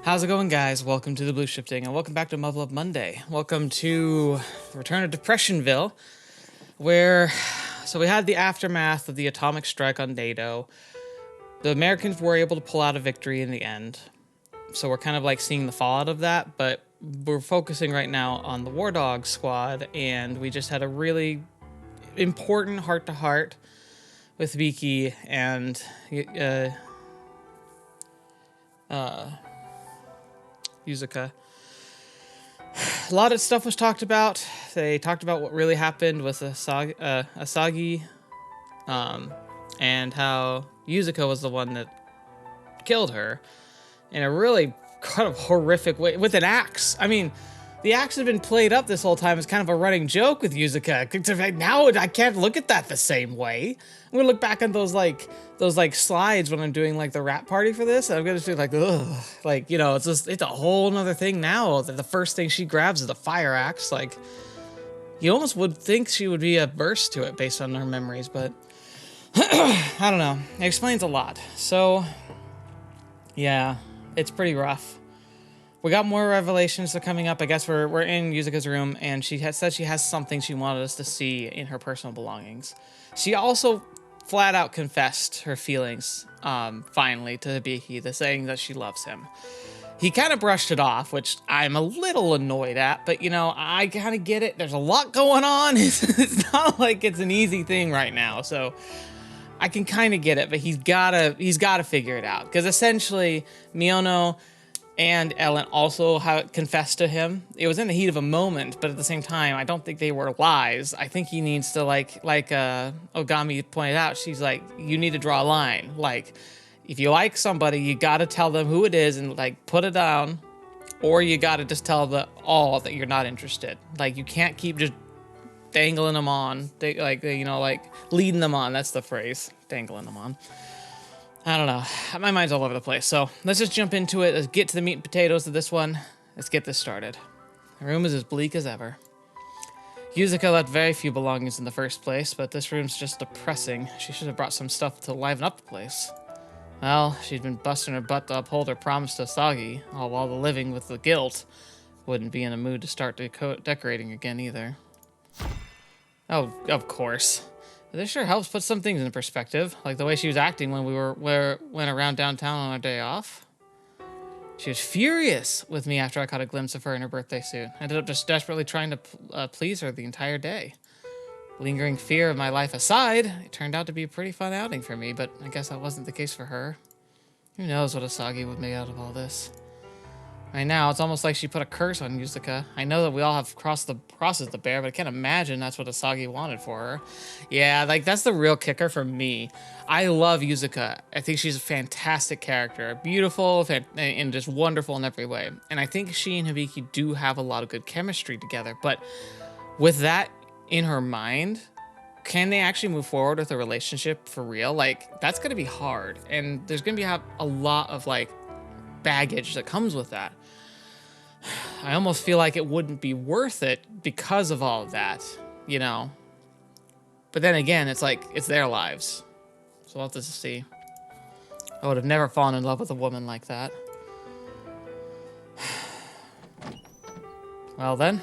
How's it going, guys? Welcome to TheBlueShifting, and welcome back to Muv-Luv Monday. Welcome to Return of Depressionville, where we had the aftermath of the atomic strike on NATO. The Americans were able to pull out a victory in the end, so we're kind of like seeing the fallout of that, but we're focusing right now on the War Dog squad, and we just had a really important heart-to-heart with Hibiki and Yusica. A lot of stuff was talked about. They talked about what really happened with Asagi, and how Yusica was the one that killed her in a really kind of horrific way with an axe. I mean, the axe had been played up this whole time as kind of a running joke with Yusica. Now I can't look at that the same way. I'm gonna look back at those slides when I'm doing like the rap party for this, and I'm gonna be like, ugh, like, you know, it's a whole nother thing now that the first thing she grabs is a fire axe. Like, you almost would think she would be averse to it based on her memories, but I don't know. It explains a lot. So yeah, it's pretty rough. We got more revelations that are coming up. I guess we're in Yusica's room, and she has said she has something she wanted us to see in her personal belongings. She also flat out confessed her feelings, finally, to Hibiki, saying that she loves him. He kind of brushed it off, which I'm a little annoyed at, but, you know, I kind of get it. There's a lot going on. It's not like it's an easy thing right now, so I can kind of get it, but he's gotta figure it out, because essentially Miono and Ellen also confessed to him. It was in the heat of a moment, but at the same time, I don't think they were lies. I think he needs to, like Ogami pointed out, she's like, you need to draw a line. Like, if you like somebody, you gotta tell them who it is and, like, put it down, or you gotta just tell all that you're not interested. Like, you can't keep just dangling them on, leading them on. That's the phrase, dangling them on. I don't know. My mind's all over the place. So let's just jump into it. Let's get to the meat and potatoes of this one. Let's get this started. The room is as bleak as ever. Yusica left very few belongings in the first place, but this room's just depressing. She should have brought some stuff to liven up the place. Well, she'd been busting her butt to uphold her promise to Asagi, all while the living with the guilt wouldn't be in a mood to start decorating again either. Oh, of course. This sure helps put some things in perspective, like the way she was acting when we went around downtown on our day off. She was furious with me after I caught a glimpse of her in her birthday suit. I ended up just desperately trying to please her the entire day. Lingering fear of my life aside, it turned out to be a pretty fun outing for me, but I guess that wasn't the case for her. Who knows what Asagi would make out of all this. Right now, it's almost like she put a curse on Yusica. I know that we all have crosses the bear, but I can't imagine that's what Asagi wanted for her. Yeah, like, that's the real kicker for me. I love Yusica. I think she's a fantastic character. Beautiful and just wonderful in every way. And I think she and Hibiki do have a lot of good chemistry together. But with that in her mind, can they actually move forward with a relationship for real? Like, that's going to be hard. And there's going to be a lot of, like, baggage that comes with that. I almost feel like it wouldn't be worth it because of all of that, you know. But then again, it's like, it's their lives. So we'll have to see. I would have never fallen in love with a woman like that. Well then.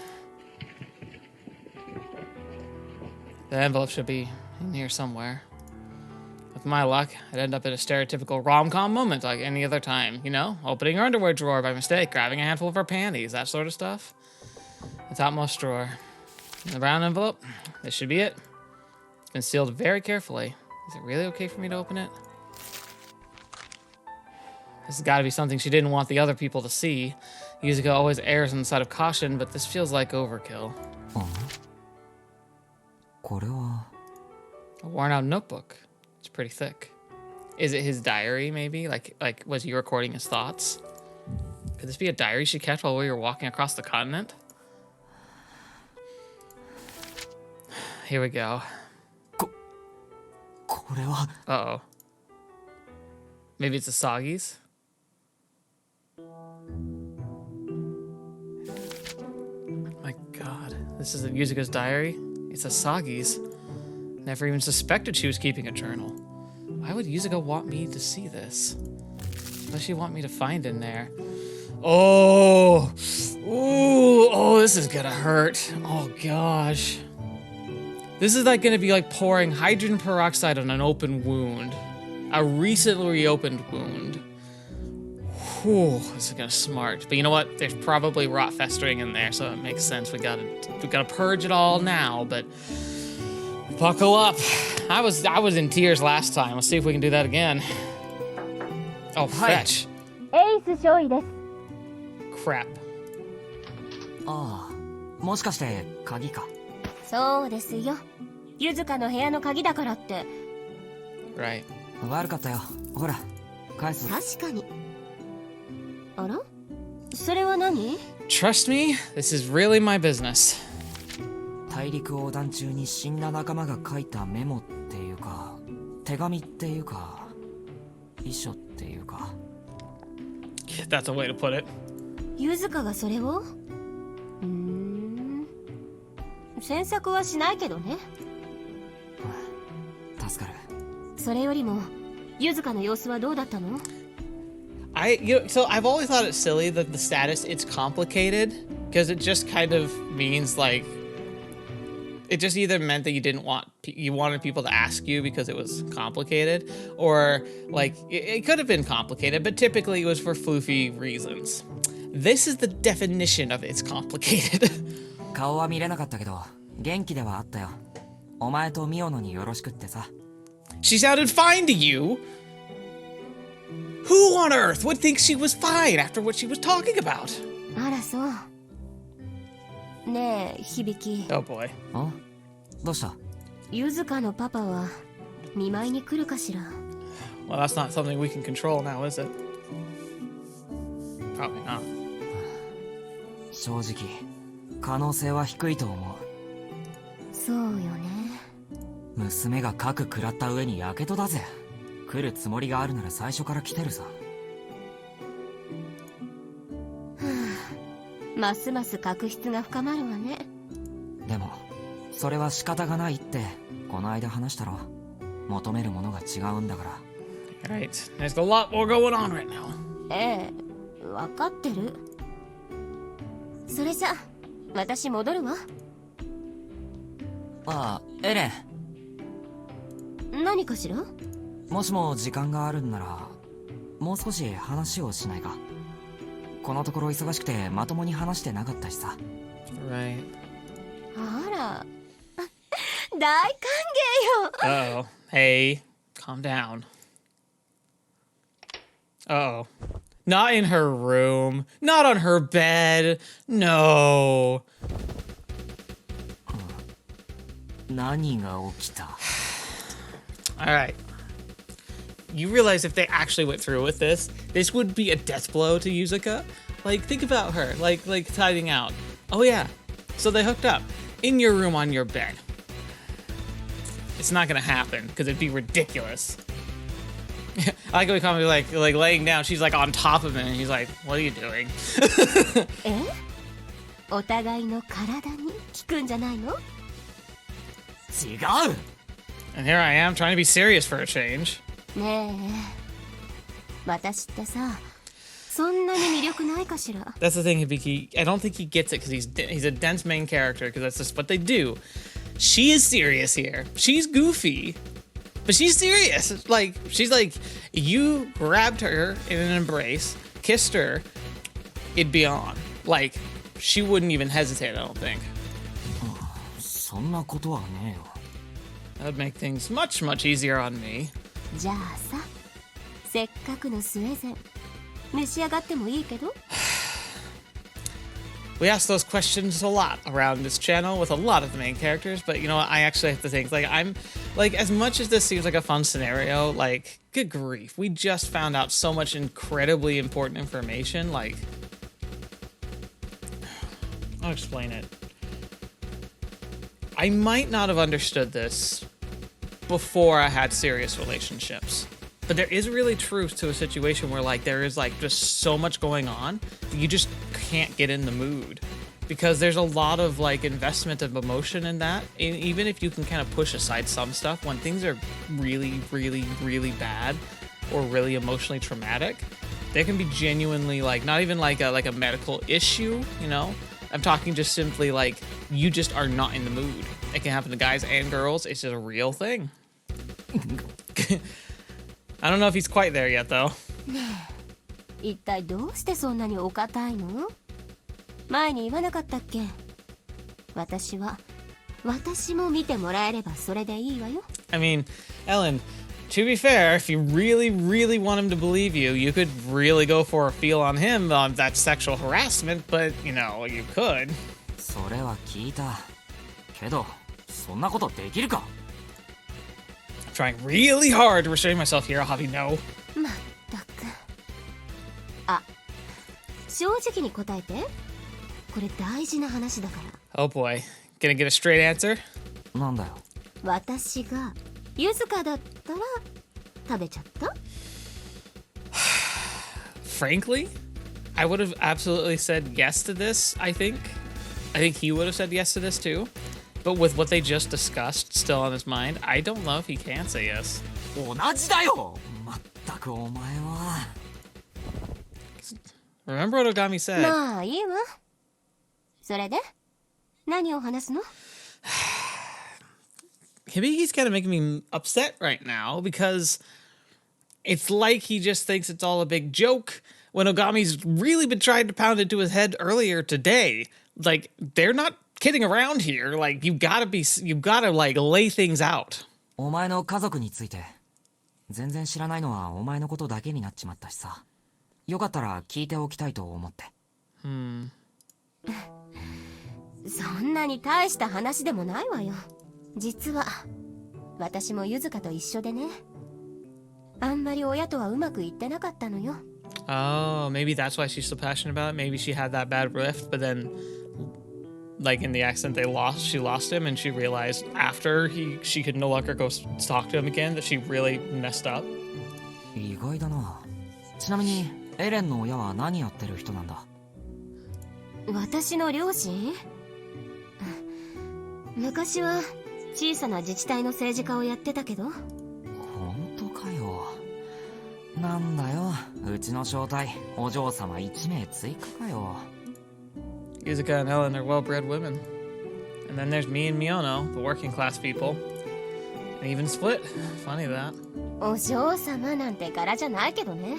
The envelope should be in here somewhere. With my luck, I'd end up in a stereotypical rom-com moment like any other time, you know? Opening her underwear drawer by mistake, grabbing a handful of her panties, that sort of stuff. The topmost drawer. In the brown envelope, this should be it. It's been sealed very carefully. Is it really okay for me to open it? This has got to be something she didn't want the other people to see. Yusica always errs on the side of caution, but this feels like overkill. A worn-out notebook. It's pretty thick. Is it his diary, maybe? Like was he recording his thoughts? Could this be a diary she kept while we were walking across the continent? Here we go. Uh-oh. Maybe it's Asagi's? My god. This isn't Yusuka's diary. It's Asagi's. Never even suspected she was keeping a journal. Why would Yusuka want me to see this? What does she want me to find in there? Oh, ooh, oh, this is gonna hurt. Oh gosh. This is like gonna be like pouring hydrogen peroxide on an open wound. A recently reopened wound. Whew, this is gonna smart. But you know what? There's probably rot festering in there, so it makes sense. We gotta purge it all now, but buckle up. I was in tears last time. Let's see if we can do that again. Oh, fetch. Crap. ああ、もしかして鍵か。そうですよ。ゆずかの部屋の鍵だからって。Right. 悪かったよ。ほら、返す。確かに。あら？それは何？ Trust me, this is really my business. 大陸横断中に死んだ仲間が書いたメモっていうか、手紙っていうか、遺書っていうか。That's a way to put it. ゆずかがそれを？詮索はしないけどね。助かる。それよりも、ゆずかの様子はどうだったの？ So I've always thought it silly that the status it's complicated because it just kind of means like it just either meant that you wanted people to ask you because it was complicated, or like it could have been complicated, but typically it was for floofy reasons. This is the definition of it's complicated. 顔は見れなかったけど、元気ではあったよ。お前とミオノによろしくってさ。She sounded fine to you? Who on earth would think she was fine after what she was talking about? あらそう。ねえ、響。Oh boy. あ？どうした？ゆずかのパパは見舞いに来るかしら。Well, that's not something we can control now, is it? Probably not. 正直、可能性は低いと思う。そうよね。娘が核食らった上にやけどだぜ。来るつもりがあるなら最初から来てるさ。ますます確執が深まるわね。でもそれは仕方がないってこの間話したろ。求めるものが違うんだから。Right. There's a lot more going on right now. ええ、わかってる。それじゃ私戻るわ。ああ、エレン。何かしら？もしも時間があるんならもう少し話をしないか。このところ忙しくてまともに話してなかったしさ。Right. あら、大歓迎よ。Uh-oh. Hey, calm down. Uh-oh. Not in her room. Not on her bed. No. 何が起きた？ All right. You realize if they actually went through with this would be a death blow to Yusica. Like, think about her, like tiding out. Oh yeah, so they hooked up in your room on your bed. It's not gonna happen because it'd be ridiculous. I like how he called me like laying down. She's like on top of him, and he's like, "What are you doing?" え？お互いの体に効くんじゃないの？違う。 And here I am trying to be serious for a change. ねえ、私ってさ、そんなに魅力ないかしら。 That's the thing, Hibiki. I don't think he gets it because he's a dense main character because that's just what they do. She is serious here. She's goofy, but she's serious. Like she's like, you grabbed her in an embrace, kissed her, it'd be on. Like she wouldn't even hesitate. I don't think. そんなことはねえよ。 That would make things much easier on me. じゃあさ、せっかくのスウェーデン、召し上がってもいいけど。We ask those questions a lot around this channel with a lot of the main characters, but you know what? I actually have to think, like, I'm, like, as much as this seems like a fun scenario, like, good grief, we just found out so much incredibly important information, like, I'll explain it. I might not have understood this before I had serious relationships. But there is really truth to a situation where like there is like just so much going on that you just can't get in the mood because there's a lot of like investment of emotion in that. And even if you can kind of push aside some stuff, when things are really bad or really emotionally traumatic, There can be genuinely like not even like a medical issue, you know. I'm talking just simply like you just are not in the mood. It can happen to guys and girls. It's just a real thing. I don't know if he's quite there yet though. 一体どうしてそんなにお堅いの？前に言わなかったっけ？私も見てもらえればそれでいいわよ。I mean, Ellen, to be fair, if you really, really want him to believe you, you could really go for a feel on him on that sexual harassment, but, you know, you could. それは聞いたけどそんなことできるか？ I'm trying really hard to restrain myself here, I'll have you know. まったく。あ、正直に答えて。これ大事な話だから。Oh boy. Gonna get a straight answer? なんだよ。私がユズカだったら食べちゃった？ Frankly, I would have absolutely said yes to this, I think. I think he would have said yes to this too. But with what they just discussed still on his mind, I don't know if he can say yes. 同じだよ。まったくお前は。Remember what Ogami said? まあいいわ。それで何を話すの？ Hibiki's kind of making me upset right now because it's like he just thinks it's all a big joke when Ogami's really been trying to pound into his head earlier today. Like, they're not kidding around here. Like, you gotta like lay things out. お前の家族について全然知らないのはお前のことだけになっちまったしさ。よかったら聞いておきたいと思って。そんなに大した話でもないわよ。実は私もユズカと一緒でね。あんまり親とはうまくいってなかったのよ。Oh, maybe that's why she's so passionate about it. Maybe she had that bad rift, but then, like in the accident, she lost him, and she realized after she could no longer go talk to him again that she really messed up. 意外だな。ちなみにエレンの親は何やってる人なんだ？私の両親？昔は小さな自治体の政治家をやってたけど。本当かよ。なんだよ、うちの招待お嬢様1名追加かよ。 Yusica and Ellen are well-bred women. And then there's me and Miyono, the working class people. An even split. Funny that. お嬢様なんて柄じゃないけどね。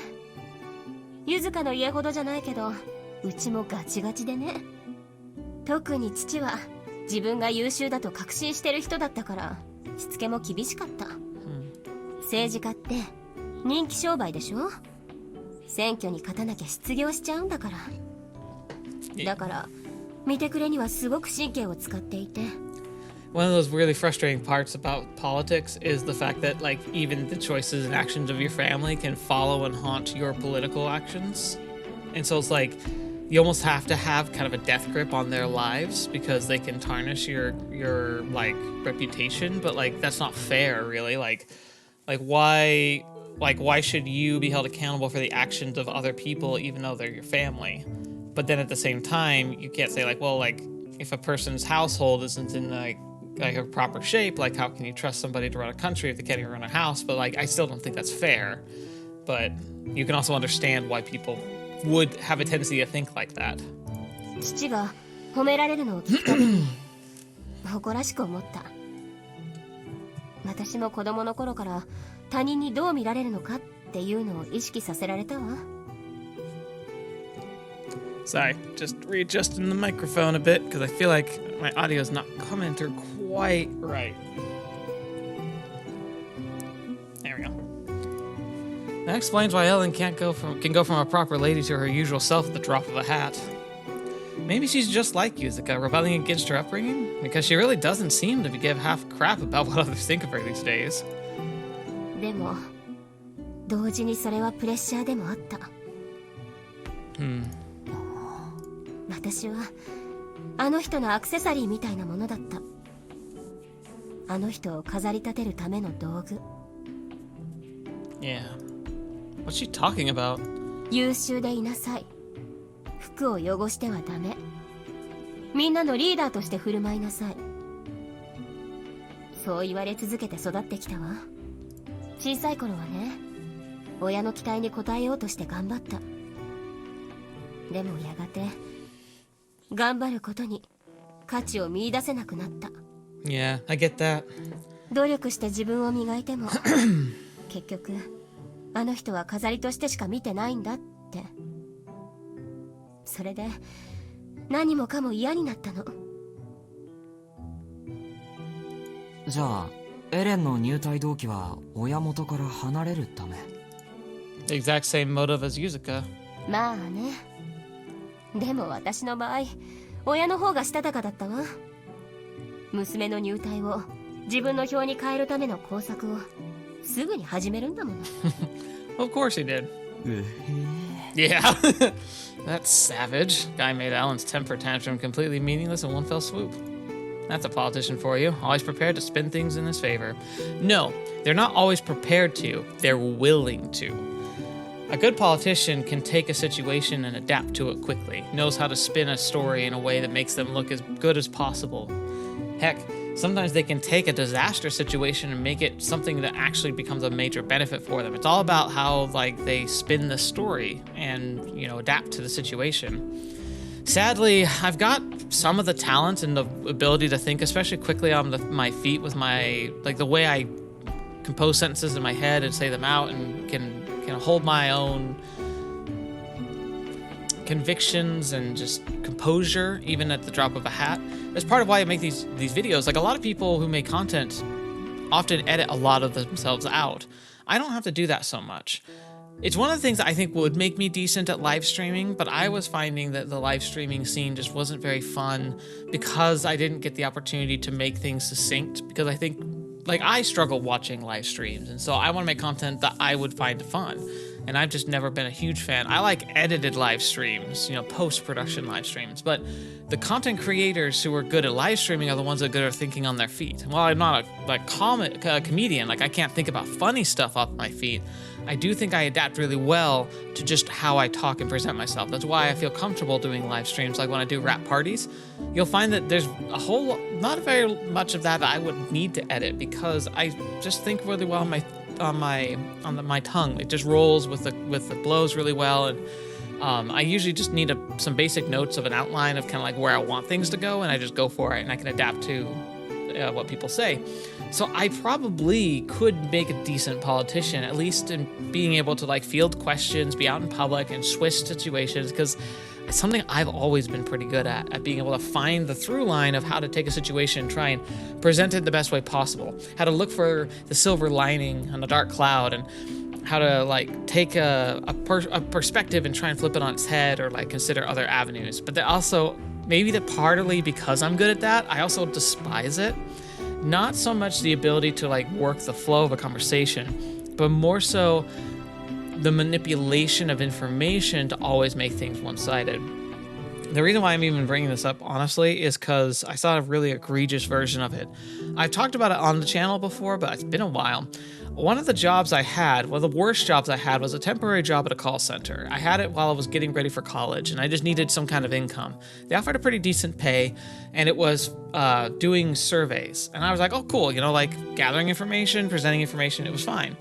ユズカの家ほどじゃないけど、うちもガチガチでね。特に父は自分が優秀だと確信してる人だったからしつけも厳しかった、政治家って人気商売でしょ。選挙に勝たなきゃ失業しちゃうんだから。だから見てくれにはすごく神経を使っていて。One of those really frustrating parts about politics is the fact that like even the choices and actions of your family can follow and haunt your political actions. And so it's like you almost have to have kind of a death grip on their lives because they can tarnish your like reputation, but like that's not fair really. Like why should you be held accountable for the actions of other people even though they're your family? But then at the same time you can't say like, well, like if a person's household isn't in like a proper shape, like how can you trust somebody to run a country if they can't even run a house? But like I still don't think that's fair. But you can also understand why people would have a tendency to think like that. 父が褒められるのを聞くたびに誇らしく思った。私も子供の頃から他人にどう見られるのかっていうのを意識させられたわ。Sorry, just readjusting the microphone a bit because I feel like my audio is not coming through quite right. There we go. That explains why Ellen can go from a proper lady to her usual self at the drop of a hat. Maybe she's just like Yusica, rebelling against her upbringing, because she really doesn't seem to give half crap about what others think of her these days. でも同時にそれはプレッシャーでもあった。私はあの人のアクセサリーみたいなものだった。あの人を飾り立てるための道具。Yeah. What's she talking about? 優秀でいなさい。服を汚してはダメ。みんなのリーダーとして振る舞いなさい。そう言われ続けて育ってきたわ。小さい頃はね、親の期待に応えようとして頑張った。でもやがて頑張ることに価値を見出せなくなった。 Yeah, I get that. 努力して自分を磨いても結局あの人は飾りとしてしか見てないんだって。それで何もかも嫌になったの。じゃあエレンの入隊動機は親元から離れるため。 The exact same motive as Yusica. まあね。でも私の場合親の方がしたたかだったわ。娘の入隊を自分の票に変えるための工作をすぐに始めるんだもの。Of course he did. Yeah. That's savage. Guy made Ellen's temper tantrum completely meaningless in one fell swoop. That's a politician for you. Always prepared to spin things in his favor. No, they're not always prepared to. They're willing to. A good politician can take a situation and adapt to it quickly. Knows how to spin a story in a way that makes them look as good as possible. Heck, sometimes they can take a disaster situation and make it something that actually becomes a major benefit for them. It's all about how they spin the story and, adapt to the situation. Sadly, I've got some of the talent and the ability to think, especially quickly on my feet with my, the way I compose sentences in my head and say them out and can hold my own convictions and just composure even at the drop of a hat. That's part of why I make these videos. A lot of people who make content often edit a lot of themselves out. I don't have to do that so much. It's one of the things that I think would make me decent at live streaming, but I was finding that the live streaming scene just wasn't very fun because I didn't get the opportunity to make things succinct, because I think I struggle watching live streams, and so I want to make content that I would find fun. And I've just never been a huge fan. I like edited live streams, post-production live streams, but the content creators who are good at live streaming are the ones that are good at thinking on their feet. While I'm not a comedian, I can't think about funny stuff off my feet, I do think I adapt really well to just how I talk and present myself. That's why I feel comfortable doing live streams. Like when I do rap parties, you'll find that there's not very much of that I would need to edit, because I just think really well on my tongue. It just rolls with the blows really well, and I usually just need some basic notes of an outline of kind of where I want things to go, and I just go for it, and I can adapt to what people say. So I probably could make a decent politician, at least in being able to field questions, be out in public, and switch situations, because it's something I've always been pretty good at being able to find the through line of how to take a situation and try and present it the best way possible, how to look for the silver lining on a dark cloud, and how to take a perspective and try and flip it on its head, or consider other avenues. But also, maybe that partly because I'm good at that, I also despise it. Not so much the ability to work the flow of a conversation, but more so the manipulation of information to always make things one-sided. The reason why I'm even bringing this up, honestly, is because I saw a really egregious version of it. I've talked about it on the channel before, but it's been a while. One of the jobs I had, one of the worst jobs I had, was a temporary job at a call center. I had it while I was getting ready for college, and I just needed some kind of income. They offered a pretty decent pay, and it was doing surveys. And I was like, oh, cool, gathering information, presenting information, it was fine.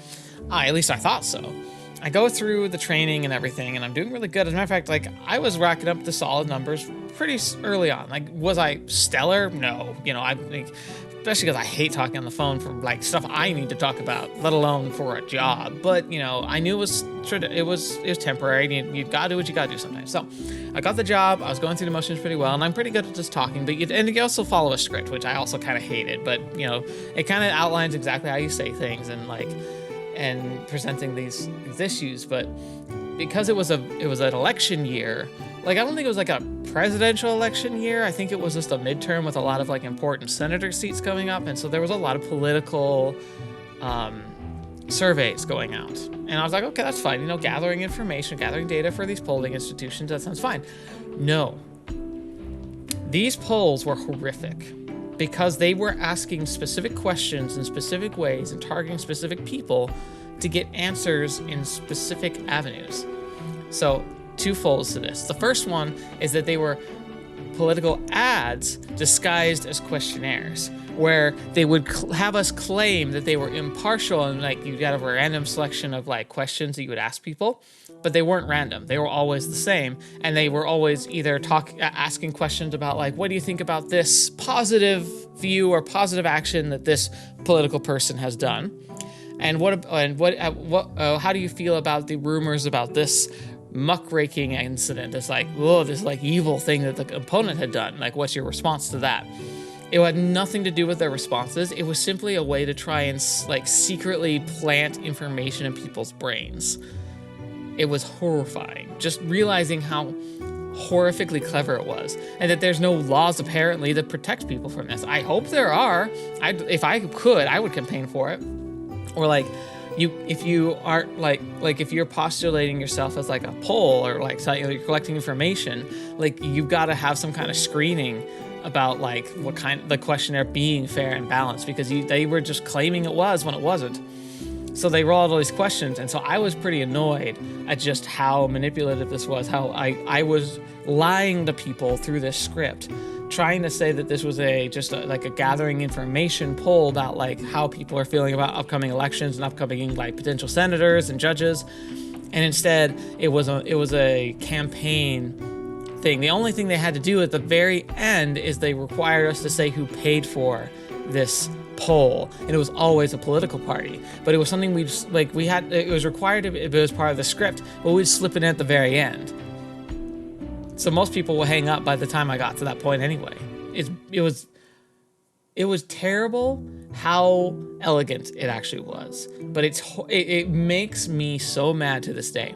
At least I thought so. I go through the training and everything, and I'm doing really good. As a matter of fact, I was racking up the solid numbers pretty early on. Was I stellar? No. Especially because I hate talking on the phone for stuff I need to talk about, let alone for a job. But I knew it was temporary, and you gotta do what you gotta do sometimes. So I got the job. I was going through the motions pretty well, and I'm pretty good at just talking. But you also follow a script, which I also kind of hated. But it kind of outlines exactly how you say things and presenting these issues. But because it was an election year, I don't think it was a presidential election year. I think it was just a midterm with a lot of important senator seats coming up, and so there was a lot of political surveys going out. And I was like, okay, that's fine. Gathering information, gathering data for these polling institutions, that sounds fine. No. These polls were horrific because they were asking specific questions in specific ways and targeting specific people to get answers in specific avenues. So, two folds to this. The first one is that they were political ads disguised as questionnaires, where they would have us claim that they were impartial, and like you got a random selection of like questions that you would ask people, but they weren't random. They were always the same, and they were always either asking questions about like, what do you think about this positive view or positive action that this political person has done, and how do you feel about the rumors about this muckraking incident, this like, this like evil thing that the opponent had done? Like, what's your response to that? It had nothing to do with their responses. It was simply a way to try and like secretly plant information in people's brains. It was horrifying, just realizing how horrifically clever it was, and that there's no laws apparently that protect people from this. I hope there are. If I could, I would campaign for it. Or like, if you aren't if you're postulating yourself as like a poll, or like you're collecting information, like you've got to have some kind of screening about like what kind the questionnaire being fair and balanced, because they were just claiming it was when it wasn't. So they rolled all these questions, and so I was pretty annoyed at just how manipulative this was, how I was lying to people through this script, trying to say that this was a gathering information poll about like how people are feeling about upcoming elections and upcoming like potential senators and judges, and instead it was a campaign thing. The only thing they had to do at the very end is they required us to say who paid for this poll, and it was always a political party, but it was something we just like it was required if it was part of the script, but we'd slip it in at the very end. So most people will hang up by the time I got to that point anyway. It was terrible how elegant it actually was, but it makes me so mad to this day.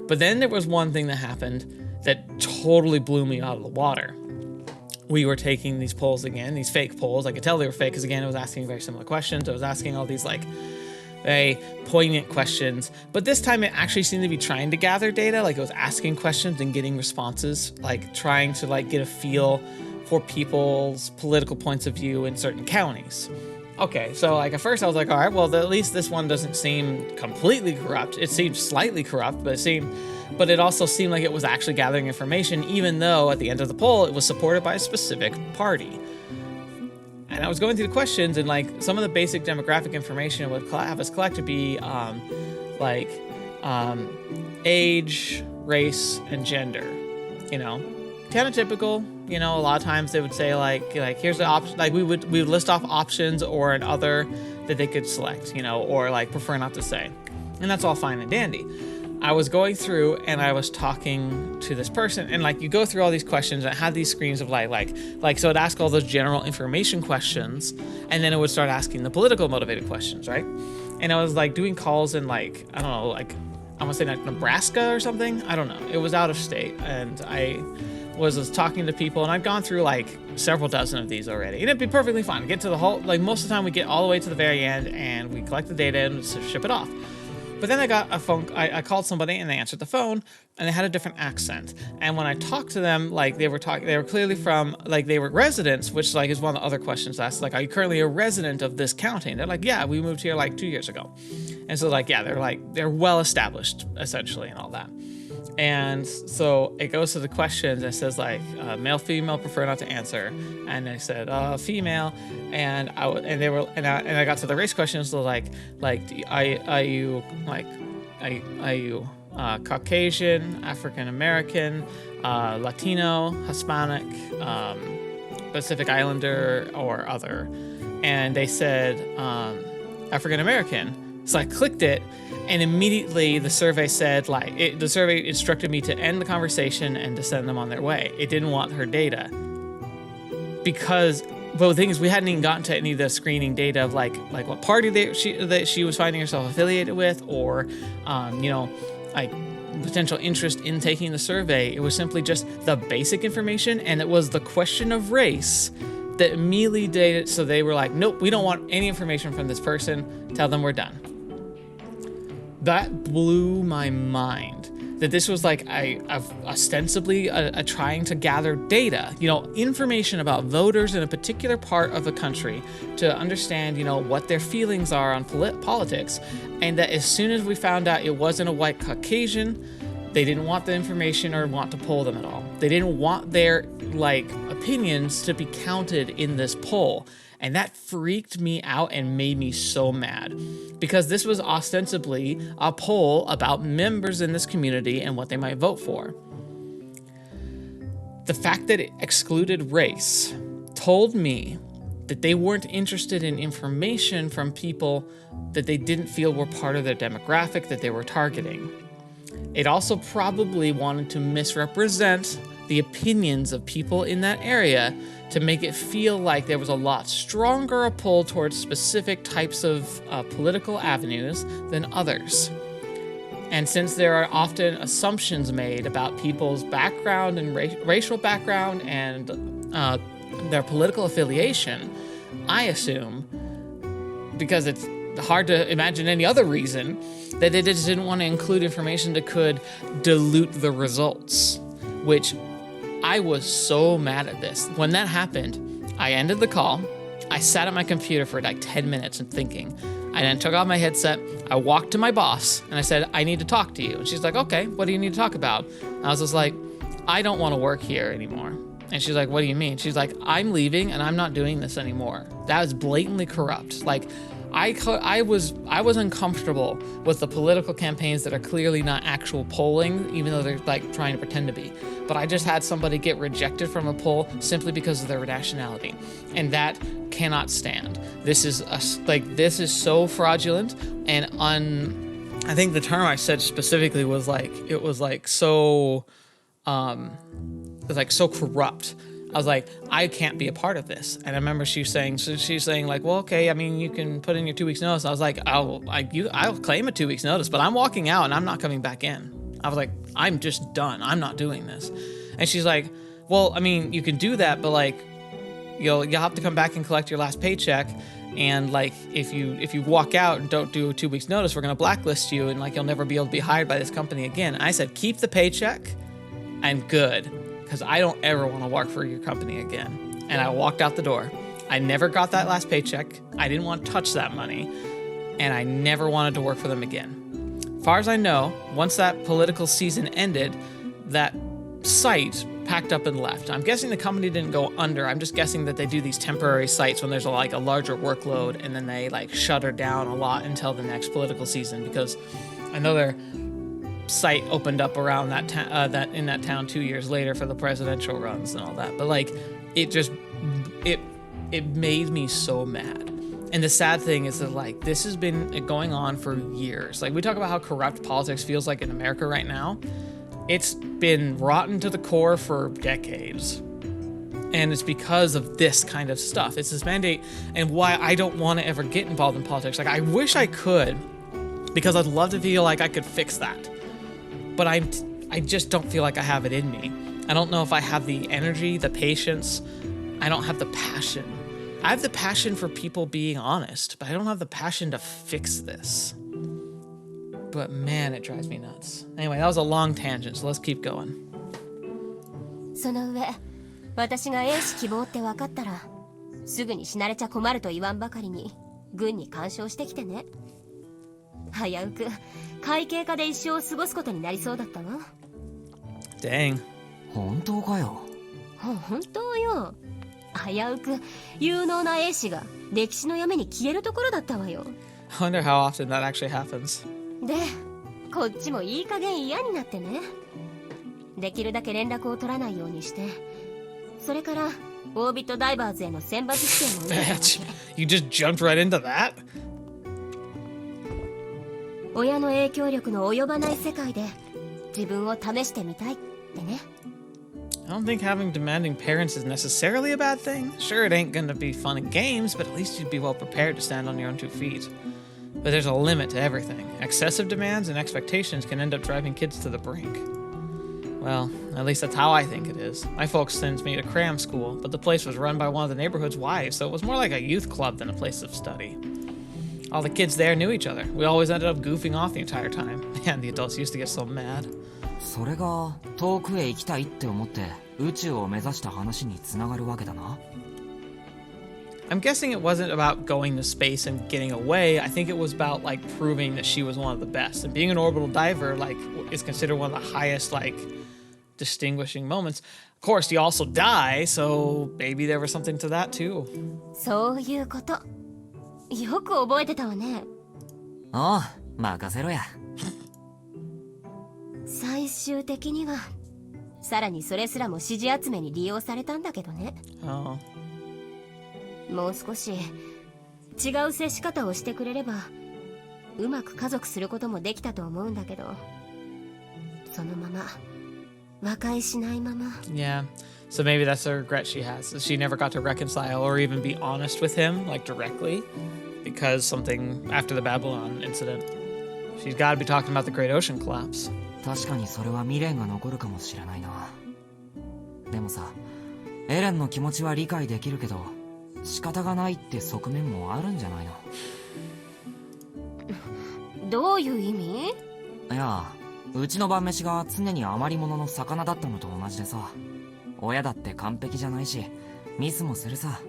But then there was one thing that happened that totally blew me out of the water. We were taking these polls again, these fake polls. I could tell they were fake because, again, it was asking very similar questions. I was asking all these like very poignant questions, but this time it actually seemed to be trying to gather data. Like it was asking questions and getting responses, like trying to like get a feel for people's political points of view in certain counties. Okay, so like at first I was like, all right, well at least this one doesn't seem completely corrupt. It seemed slightly corrupt, but it also seemed like it was actually gathering information, even though at the end of the poll it was supported by a specific party. And I was going through the questions, and like some of the basic demographic information would have us collect to be age, race, and gender. You know, kind of typical. You know, a lot of times they would say like here's the option. Like we would list off options or an other that they could select. You know, or like prefer not to say, and that's all fine and dandy. I was going through and I was talking to this person, and like you go through all these questions, and it had these screens of like so it'd ask all those general information questions, and then it would start asking the political motivated questions, right? And I was like doing calls in like, I don't know, like I want to say like Nebraska or something. I don't know. It was out of state, and I was talking to people, and I'd gone through like several dozen of these already, and it'd be perfectly fine. Get to the whole, like most of the time we get all the way to the very end and we collect the data and ship it off. But then I got a phone, I called somebody and they answered the phone, and they had a different accent. And when I talked to them, like they were clearly from, like they were residents, which like is one of the other questions asked, like, are you currently a resident of this county? And they're like, yeah, we moved here like 2 years ago. And so like, yeah, they're well established essentially and all that. And so it goes to the questions and it says like male, female, prefer not to answer. And I said female, and I got to the race questions. So are you Caucasian, African American, Latino, Hispanic, Pacific Islander, or other? And they said African American. So I clicked it, and immediately the survey said, the survey instructed me to end the conversation and to send them on their way. It didn't want her data. But the thing is, we hadn't even gotten to any of the screening data of like what party that she was finding herself affiliated with, or, like potential interest in taking the survey. It was simply just the basic information, and it was the question of race that immediately did it. So they were like, nope, we don't want any information from this person. Tell them we're done. That blew my mind, that this was like ostensibly a trying to gather data, information about voters in a particular part of the country to understand, what their feelings are on politics. And that as soon as we found out it wasn't a white Caucasian, they didn't want the information or want to poll them at all. They didn't want their opinions to be counted in this poll. And that freaked me out and made me so mad, because this was ostensibly a poll about members in this community and what they might vote for. The fact that it excluded race told me that they weren't interested in information from people that they didn't feel were part of their demographic that they were targeting. It also probably wanted to misrepresent the opinions of people in that area to make it feel like there was a lot stronger a pull towards specific types of political avenues than others. And since there are often assumptions made about people's background and racial background and their political affiliation, I assume, because it's hard to imagine any other reason, that they just didn't want to include information that could dilute the results, which I was so mad at this. When that happened, I ended the call. I sat at my computer for like 10 minutes and thinking. I then took off my headset. I walked to my boss and I said, I need to talk to you. And she's like, okay, what do you need to talk about? I was just like, I don't want to work here anymore. And she's like, what do you mean? She's like, I'm leaving and I'm not doing this anymore. That is blatantly corrupt. Like, I was uncomfortable with the political campaigns that are clearly not actual polling, even though they're like trying to pretend to be. But I just had somebody get rejected from a poll simply because of their nationality, and that cannot stand. This is so fraudulent and I think the term I said specifically was like, it was like so corrupt. I was like, I can't be a part of this. And I remember she's saying like, well, okay, I mean, you can put in your 2 weeks notice. I was like, I'll claim a 2 weeks notice, but I'm walking out and I'm not coming back in. I was like, I'm just done. I'm not doing this. And she's like, well, I mean, you can do that, but like, you'll have to come back and collect your last paycheck. And like, if you walk out and don't do a 2 weeks notice, we're going to blacklist you. And like, you'll never be able to be hired by this company again. And I said, keep the paycheck and good. Because I don't ever want to work for your company again. And I walked out the door. I never got that last paycheck. I didn't want to touch that money. And I never wanted to work for them again. As far as I know, once that political season ended, that site packed up and left. I'm guessing the company didn't go under. I'm just guessing that they do these temporary sites when there's a larger workload, and then they like shutter down a lot until the next political season, because I know they're site opened up around that town 2 years later for the presidential runs and all that. But like, it made me so mad. And the sad thing is that like, this has been going on for years. Like, we talk about how corrupt politics feels like in America right now. It's been rotten to the core for decades. And it's because of this kind of stuff. It's this mandate, and why I don't want to ever get involved in politics. Like, I wish I could, because I'd love to feel like I could fix that. But I just don't feel like I have it in me. I don't know if I have the energy, the patience. I don't have the passion. I have the passion for people being honest, but I don't have the passion to fix this. But man, it drives me nuts. Anyway, that was a long tangent, so let's keep going. その上、私が英士希望って分かったら、すぐに死なれちゃ困ると言わんばかりに、軍に干渉してきてね。危うく会計課で一生を過ごすことになりそうだったわ。Dang. 本当かよ。本当よ。危うく有能な英士が歴史の闇に消えるところだったわよ。I wonder how often that actually happens. で、こっちもいい加減嫌になってね。できるだけ連絡を取らないようにして、それからオービットダイバーズへの選抜試験を受けた。You just jumped right into that? 親の影響力の及ばない世界で自分を試してみたいってね。I don't think having demanding parents is necessarily a bad thing. Sure, it ain't gonna be fun and games, but at least you'd be well prepared to stand on your own 2 feet. But there's a limit to everything. Excessive demands and expectations can end up driving kids to the brink. Well, at least that's how I think it is. My folks sent me to cram school, but the place was run by one of the neighborhood's wives, so it was more like a youth club than a place of study. All the kids there knew each other. We always ended up goofing off the entire time. Man, the adults used to get so mad. それが遠くへ行きたいって思って宇宙を目指した話につながるわけだな。I'm guessing it wasn't about going to space and getting away. I think it was about like proving that she was one of the best. And being an orbital diver like is considered one of the highest like distinguishing moments. Of course, you also die, so maybe there was something to that too. そういうこと。よく覚えてたわね。おう、任せろや。最終的にはさらにそれすらも支持集めに利用されたんだけどね。Oh. もう少し違う接し方をしてくれればうまく家族することもできたと思うんだけど、そのまま和解しないまま。 Yeah. So maybe that's the regret she has. She never got to reconcile or even be honest with him, like directly, because something after the Babylon incident. She's got to be talking about the Great Ocean collapse. 確かにそれは未練が残るかもしれないな。でもさ、エレンの気持ちは理解できるけど、仕方がないって側面もあるんじゃないの？どういう意味？いや、うちの晩飯が常に余り物の魚だったのと同じでさ、親だって完璧じゃないし、ミスもするさ。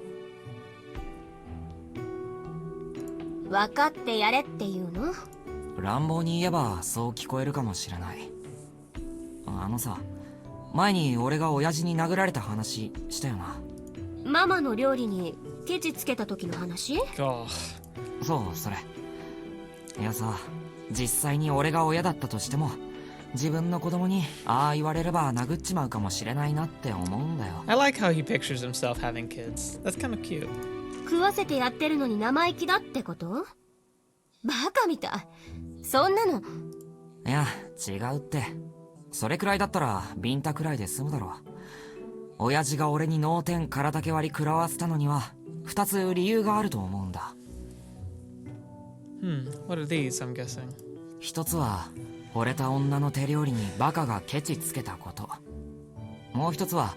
分かってやれっていうの？乱暴に言えばそう聞こえるかもしれない。あのさ、前に俺が親父に殴られた話したよな。ママの料理にケチつけた時の話？ Oh. そう、それ。いやさ、実際に俺が親だったとしても、自分の子供にああ言われれば殴っちまうかもしれないなって思うんだよ。 I like how he pictures himself having kids. That's kind of cute. 食わせてやってるのに生意気だってこと？バカみたい。そんなの。いや、違うって。それくらいだったらビンタくらいで済むだろう。親父が俺に脳天空竹割り食らわせたのには2つ理由があると思うんだ。What are these, I'm guessing? 一つは惚れた女の手料理にバカがケチつけたこと。もう一つは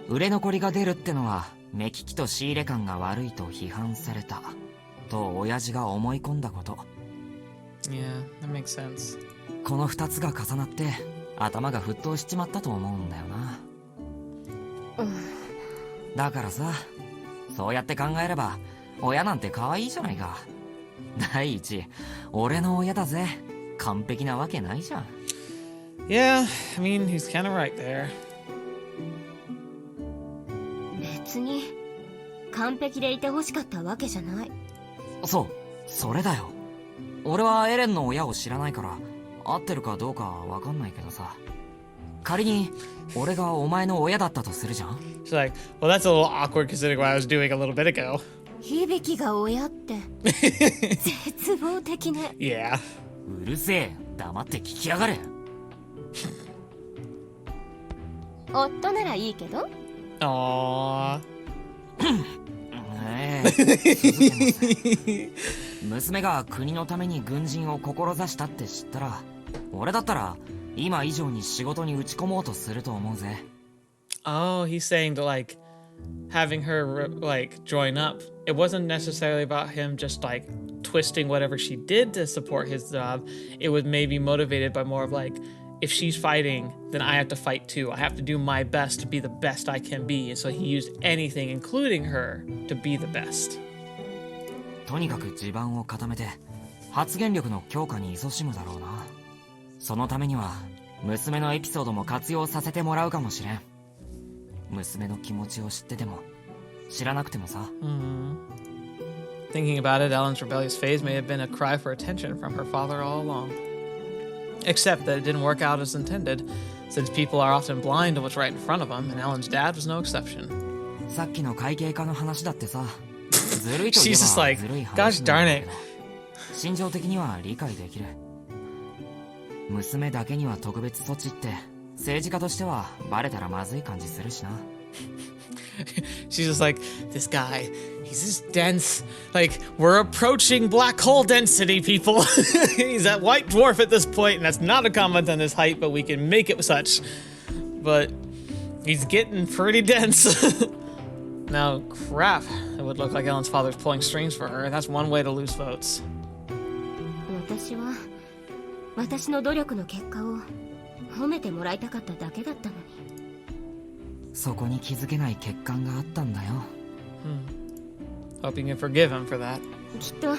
売れ残りが出るってのは目利きと仕入れ感が悪いと批判されたと親父が思い込んだこと。 Yeah, that makes sense. この2つが重なって頭が沸騰しちまったと思うんだよな。だからさ、そうやって考えれば親なんて可愛いじゃないか。第一、俺の親だぜ。完璧なわけないじゃん。 Yeah, I mean, he's kind of right there. 別に完璧でいてほしかったわけじゃない。そう、それだよ。俺はエレンの親を知らないから合ってるかどうかわかんないけどさ、仮に俺がお前の親だったとするじゃん。 She's like, well, that's a little awkward considering what I was doing a little bit ago. 響が親って絶望的ね。Yeah. うるせえ、黙って聞きやがれ。夫ならいいけど。Aww. 娘が国のために軍人を志したって知ったら、俺だったら今以上に仕事に打ち込もうとすると思うぜ。 Oh, he's saying that, like, having her, like, join up, it wasn't necessarily about him just, like, twisting whatever she did to support his job. It was maybe motivated by more of, like, if she's fighting, then I have to fight too. I have to do my best to be the best I can be. And so he used anything, including her, to be the best. とにかく地盤を固めて発言力の強化に勤しむだろうな。そのためには娘のエピソードも活用させてもらうかもしれん。娘の気持ちを知ってても知らなくてもさ。Thinking about it, Ellen's rebellious phase may have been a cry for attention from her father all along. Except that it didn't work out as intended, since people are often blind to what's right in front of them, and Ellen's dad was no exception. さっきの会計課の話だってさ、ずるいと言え She's just ば like, ずるい gosh 話なんだ darn け it. ど、心情的には理解できる。娘だけには特別措置って政治家としてはバレたらまずい感じするしな。She's just like, this guy, he's just dense. Like, we're approaching black hole density, people. He's at white dwarf at this point, and that's not a comment on his height, but we can make it such. But he's getting pretty dense. Now, crap. It would look like Ellen's father's pulling strings for her. That's one way to lose votes. 私は私の努力の結果を褒めてもらいたかっただけだったのに。そこに気づけない欠陥があったんだよ。Hope you can forgive him for that. きっと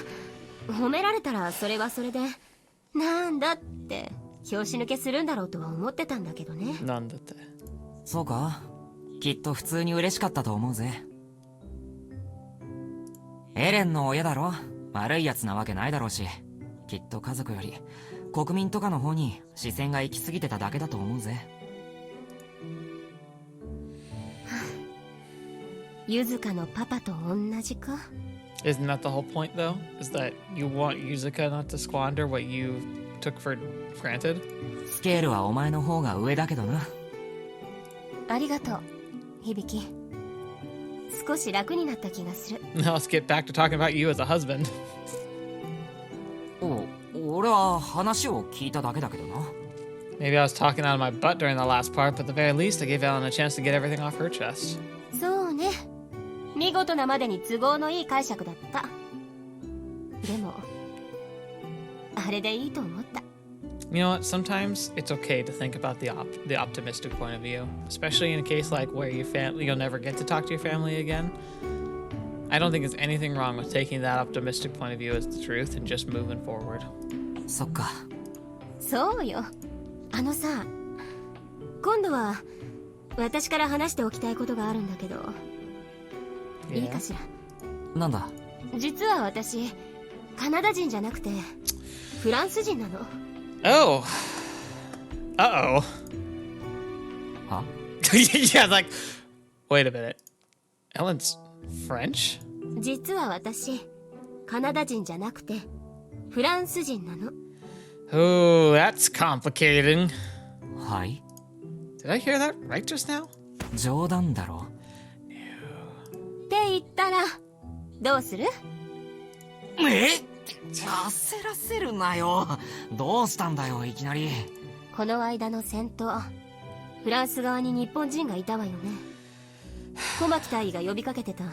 褒められたらそれはそれでなんだって拍子抜けするんだろうとは思ってたんだけどね。なんだって。そうか、きっと普通に嬉しかったと思うぜ。エレンの親だろ、悪いやつなわけないだろうし、きっと家族より国民とかの方に視線が行き過ぎてただけだと思うぜ。ユズカのパパと同じか。 Isn't that the whole point, though? Is that you want Yusica not to squander what you took for granted? スケールはお前の方が上だけどな。ありがとう、響。少し楽になった気がする。Now let's get back to talking about you as a husband. 俺は話を聞いただけだけどな。Maybe I was talking out of my butt during the last part, but at the very least I gave Ellen a chance to get everything off her chest. そうね、見事なまでに都合のいい解釈だった。でもあれでいいと思った。You know what? Sometimes it's okay to think about the optimistic point of view, especially in a case like where you'll never get to talk to your family again. I don't think there's anything wrong with taking that optimistic point of view as the truth and just moving forward. そっか。そうよ。さ、今度は私から話しておきたいことがあるんだけど、いいかしら。なんだ。実は私カナダ人じゃなくてフランス人なの。Oh. Uh-oh. Huh? Yeah, like, wait a minute. Ellen's French? 実は私カナダ人じゃなくてフランス人なの。Oh, that's complicating. はい。Did I hear that right just now? 冗談だろ。って言ったらどうする？焦らせるなよ。どうしたんだよ、いきなり。この間の戦闘、フランス側に日本人がいたわよね。小牧大尉が呼びかけてた。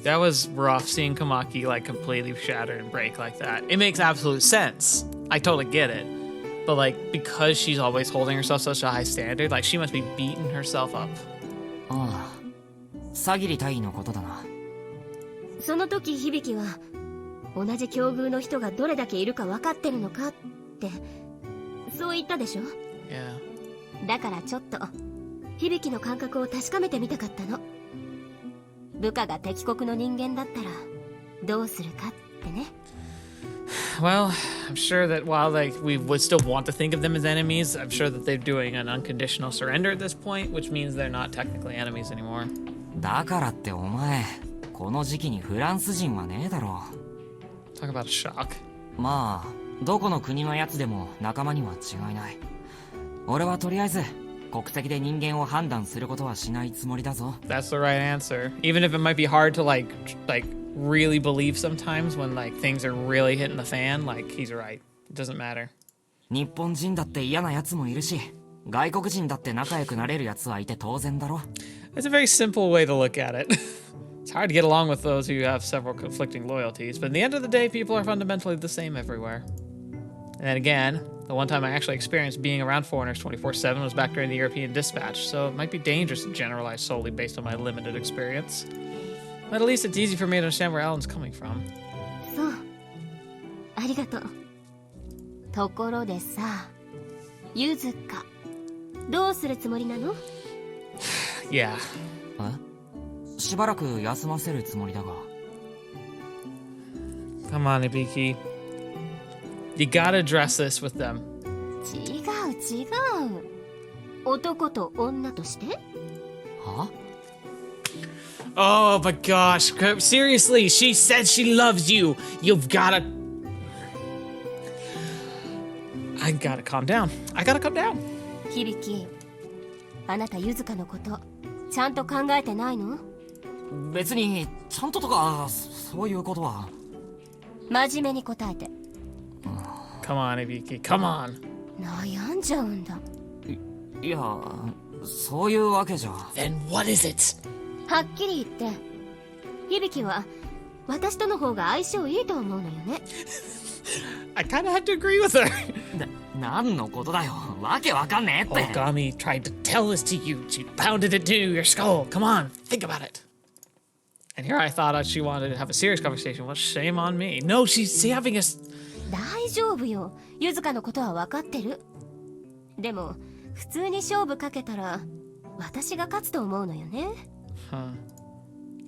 That was rough seeing Komaki like completely shatter and break like that. It makes absolute sense. I totally get it. But like, because she's always holding herself such a high standard, like she must be beating herself up. ああ、サギリ大尉のことだな。その時響は同じ境遇の人がどれだけいるか分かってるのかってそう言ったでしょ。 Yeah. だからちょっと響の感覚を確かめてみたかったの。部下が敵国の人間だったらどうするかってね。Well, I'm sure that while we would still want to think of them as enemies, I'm sure that they're doing an unconditional surrender at this point, which means they're not technically enemies anymore. だからってお前、この時期にフランス人はねえだろ。Talk about a shock. まあ、どこの国のやつでも仲間には違いない。俺はとりあえず国籍で人間を判断することはしないつもりだぞ。That's the right answer. Even if it might be hard to like really believe sometimes when like things are really hitting the fan, like he's right. It doesn't matter. 日本人だって嫌なやつもいるし、外国人だって仲良くなれるやつはいて当然だろ。It's a very simple way to look at it. It's hard to get along with those who have several conflicting loyalties, but at the end of the day, people are fundamentally the same everywhere. And then again, the one time I actually experienced being around foreigners 24/7 was back during the European dispatch, so it might be dangerous to generalize solely based on my limited experience. But at least it's easy for me to understand where Ellen's coming from. そう、ありがとう。ところでさ、ユズカ、どうするつもりなの？ Yeah. しばらく休ませるつもりだが。Come on, Hibiki. You gotta address this with them. 違う。男と女として？は？ Oh my gosh. Seriously, she said she loves you. You've gotta... I gotta calm down. 響、あなたユズカのことちゃんと考えてないの？別にちゃんととかそういうことは。真面目に答えて。Come on, Hibiki. Come on. 悩んじゃうんだ。いや、そういうわけじゃ。Then what is it? はっきり言って、響は私との方が相性いいと思うのよね。I kinda had to agree with her. 何のことだよ。わけわかんねえって。Ogami tried to tell this to you. She pounded it into your skull. Come on, think about it. And here I thought she wanted to have a serious conversation. Well, shame on me. No, she's having a... 大丈夫よ。ユズカのことは分かってる。でも普通に勝負かけたら私が勝つと思うのよね。 Huh.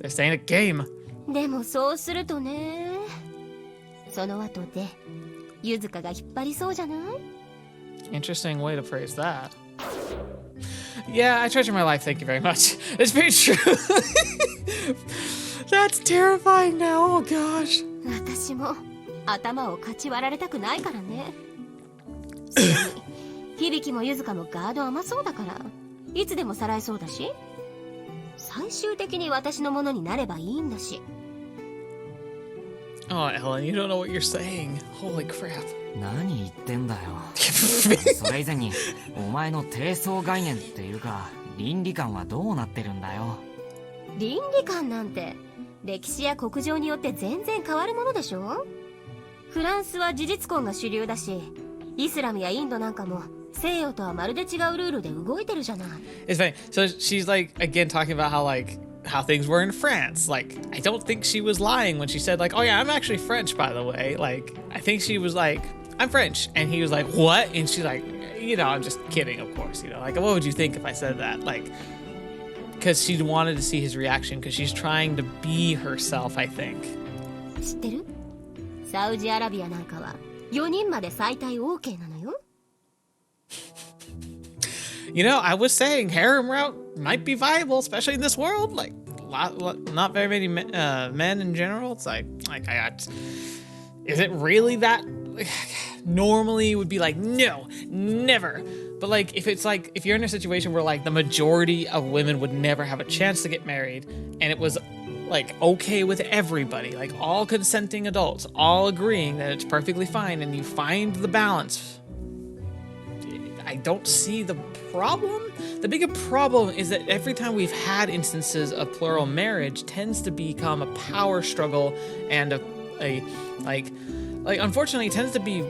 This ain't a game. でもそうするとね、その後でユズカが引っ張りそうじゃない？ Interesting way to phrase that. Yeah, I treasure my life, thank you very much. It's very true. That's terrifying now, oh gosh. 私も頭をかち割られたくないからね。それに響もユズカもガード甘そうだから、いつでもさらいそうだし、最終的に私のものになればいいんだし。 Oh, Ellen, you don't know what you're saying. Holy crap. 何言ってんだよ。それ以前にお前の低層概念っていうか倫理観はどうなってるんだよ。倫理観なんて歴史や国情によって全然変わるものでしょ。フランスは事実婚が主流だし、イスラムやインドなんかも西洋とはまるで違うルールで動いてるじゃない。 It's funny. So she's like, again, talking about how things were in France. Like, I don't think she was lying when she said, like, oh yeah, I'm actually French, by the way. Like, I think she was like, I'm French. And he was like, what? And she's like, you know, I'm just kidding, of course. You know, like, what would you think if I said that? Like, because she wanted to see his reaction, because she's trying to be herself, I think. 知ってる？サウジアラビアなんかは4人まで最大 OK なのよ。 You know, I was saying harem route might be viable, especially in this world. Like, not very many men in general. It's like is it really that? Normally, it would be like, no, never. But like, if you're in a situation where like the majority of women would never have a chance to get married, and it was like okay with everybody, like all consenting adults, all agreeing that it's perfectly fine, and you find the balance, I don't see the problem. The bigger problem is that every time we've had instances of plural marriage tends to become a power struggle and a unfortunately it tends to be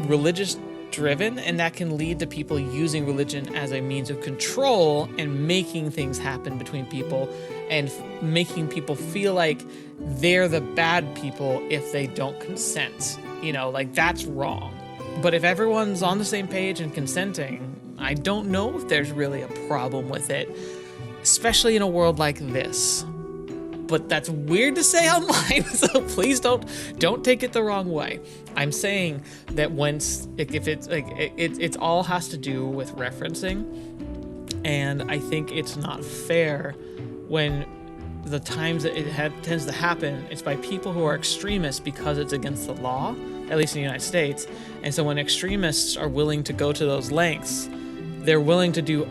religious driven, and that can lead to people using religion as a means of control and making things happen between people and making people feel like they're the bad people if they don't consent. You know, like that's wrong. But if everyone's on the same page and consenting, I don't know if there's really a problem with it, especially in a world like this. But that's weird to say online, so please don't take it the wrong way. I'm saying that if it's like it's all has to do with referencing, and I think it's not fair when the times that it tends to happen, it's by people who are extremists because it's against the law, at least in the United States. And so when extremists are willing to go to those lengths, they're willing to do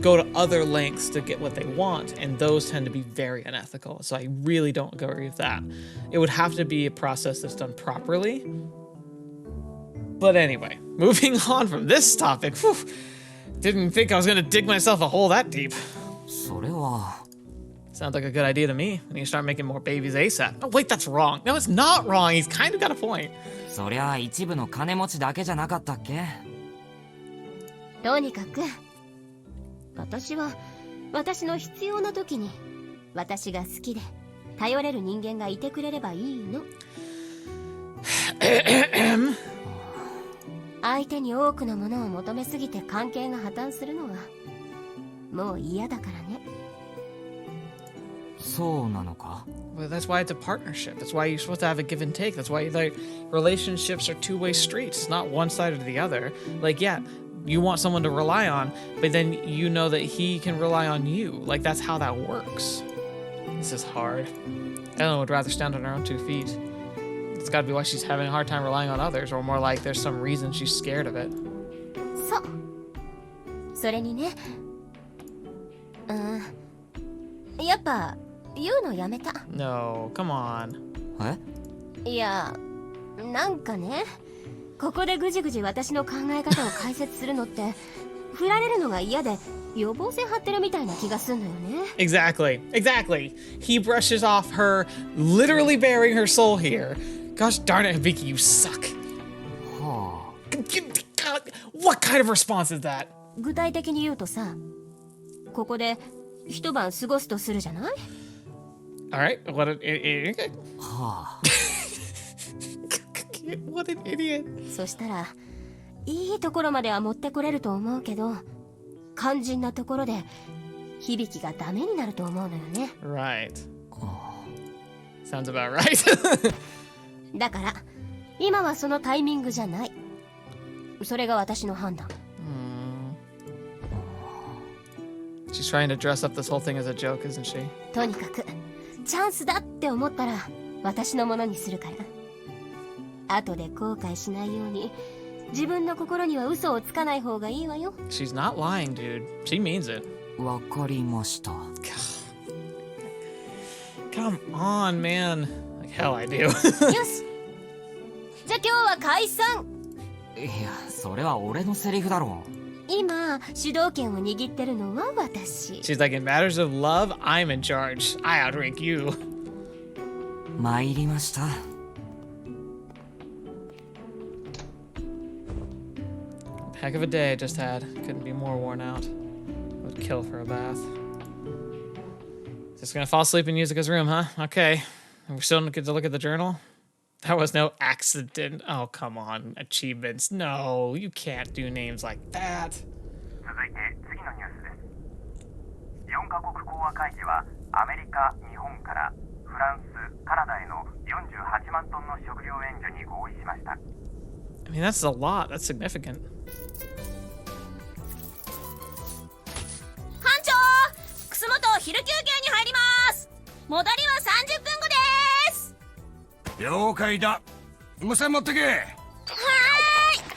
go to other lengths to get what they want, and those tend to be very unethical. So I really don't agree with that. It would have to be a process that's done properly. But anyway, moving on from this topic, didn't think I was gonna dig myself a hole that deep. それは Sounds like a good idea to me. We need to start making more babies ASAP. Oh wait, that's wrong. No, it's not wrong. He's kind of got a point. そりゃ一部の金持ちだけじゃなかったっけ。とにかく私は私の必要な時に私が好きで頼れる人間がいてくれればいいの。相手に多くのものを求めすぎて関係が破綻するのはもう嫌だからね。そうなのか。 Well, that's why it's a partnership. That's why you're supposed to have a give and take. That's why like relationships are two-way streets. It's not one side or the other. Like, yeah, you want someone to rely on, but then you know that he can rely on you. Like, that's how that works. This is hard. Ellen would rather stand on her own 2 feet. It's got to be why she's having a hard time relying on others, or more like there's some reason she's scared of it. そう。それにね。やっぱ言うのやめた。 No, come on. え？いや、なんかね、ここでぐじぐじ私の考え方を解説するのって振られるのが嫌で予防線張ってるみたいな気がすんのよね。 Exactly. He brushes off her literally bearing her soul here. Gosh darn it, Hibiki, you suck. は What kind of response is that? 具体的に言うとさ、ここで一晩過ごすとするじゃない？ All right, what an idiot. あ。はあ。What an idiot. そしたらいいところまでは持ってこれると思うけど、肝心なところで響がダメになると思うのよね。 Right. Sounds about right. だから今はそのタイミングじゃない。それが私の判断。She's trying to dress up this whole thing as a joke, isn't she? とにかくチャンスだって思ったら私のものにするから。後で後悔しないように自分の心には嘘をつかない方がいいわよ。 She's not lying, dude. She means it. わかりました。Come on, man. Like hell I do. よし、じゃあ今日は解散。いや、それは俺のセリフだろう。今主導権を握ってるのは私。 She's like, in matters of love, I'm in charge. I outrank you. 参りました。Heck of a day I just had. Couldn't be more worn out. Would kill for a bath. Just gonna fall asleep in Yuzuka's room, huh? Okay. We're still gonna get to look at the journal? That was no accident. Oh, come on. Achievements. No, you can't do names like that. 続いて次のニュースです。4カ国講和会議はアメリカ、日本からフランス、カナダへの48万トンの食料援助に合意しました。I mean, that's a lot. That's significant. 班長、楠本昼休憩に入ります。戻りは30分後です。了解だ。無線持ってけ。はーい、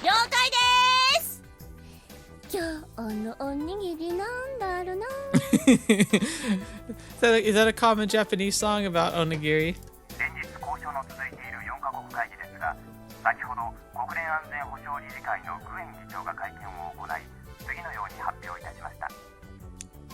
了解です。今日のおにぎりなんだろうな。Is that a common Japanese song about onigiri? 連日交渉の続いている4カ国会議ですが、先ほど国連安全保障理事会のグエン議長が会見を行い、次のように発表いたしました。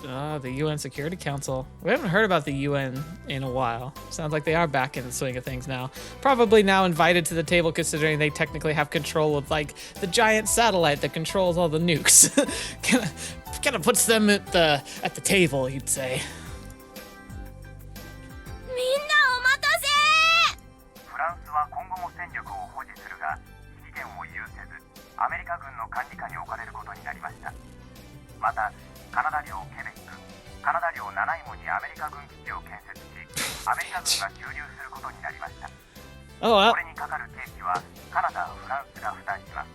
The UN Security Council. We haven't heard about the UN in a while. Sounds like they are back in the swing of things now. Probably now invited to the table considering they technically have control of like the giant satellite that controls all the nukes. kind of puts them at the table, you'd say. みんなお待たせ。フランスは今後も戦力を保持するが、指揮権を有せず、アメリカ軍の管理下に置かれることになりました。また、カナダ領ケベック、カナダ領ナナイモにアメリカ軍基地を建設し、アメリカ軍が駐留することになりました。 Oh, これにかかる経費はカナダ、フランスが負担します。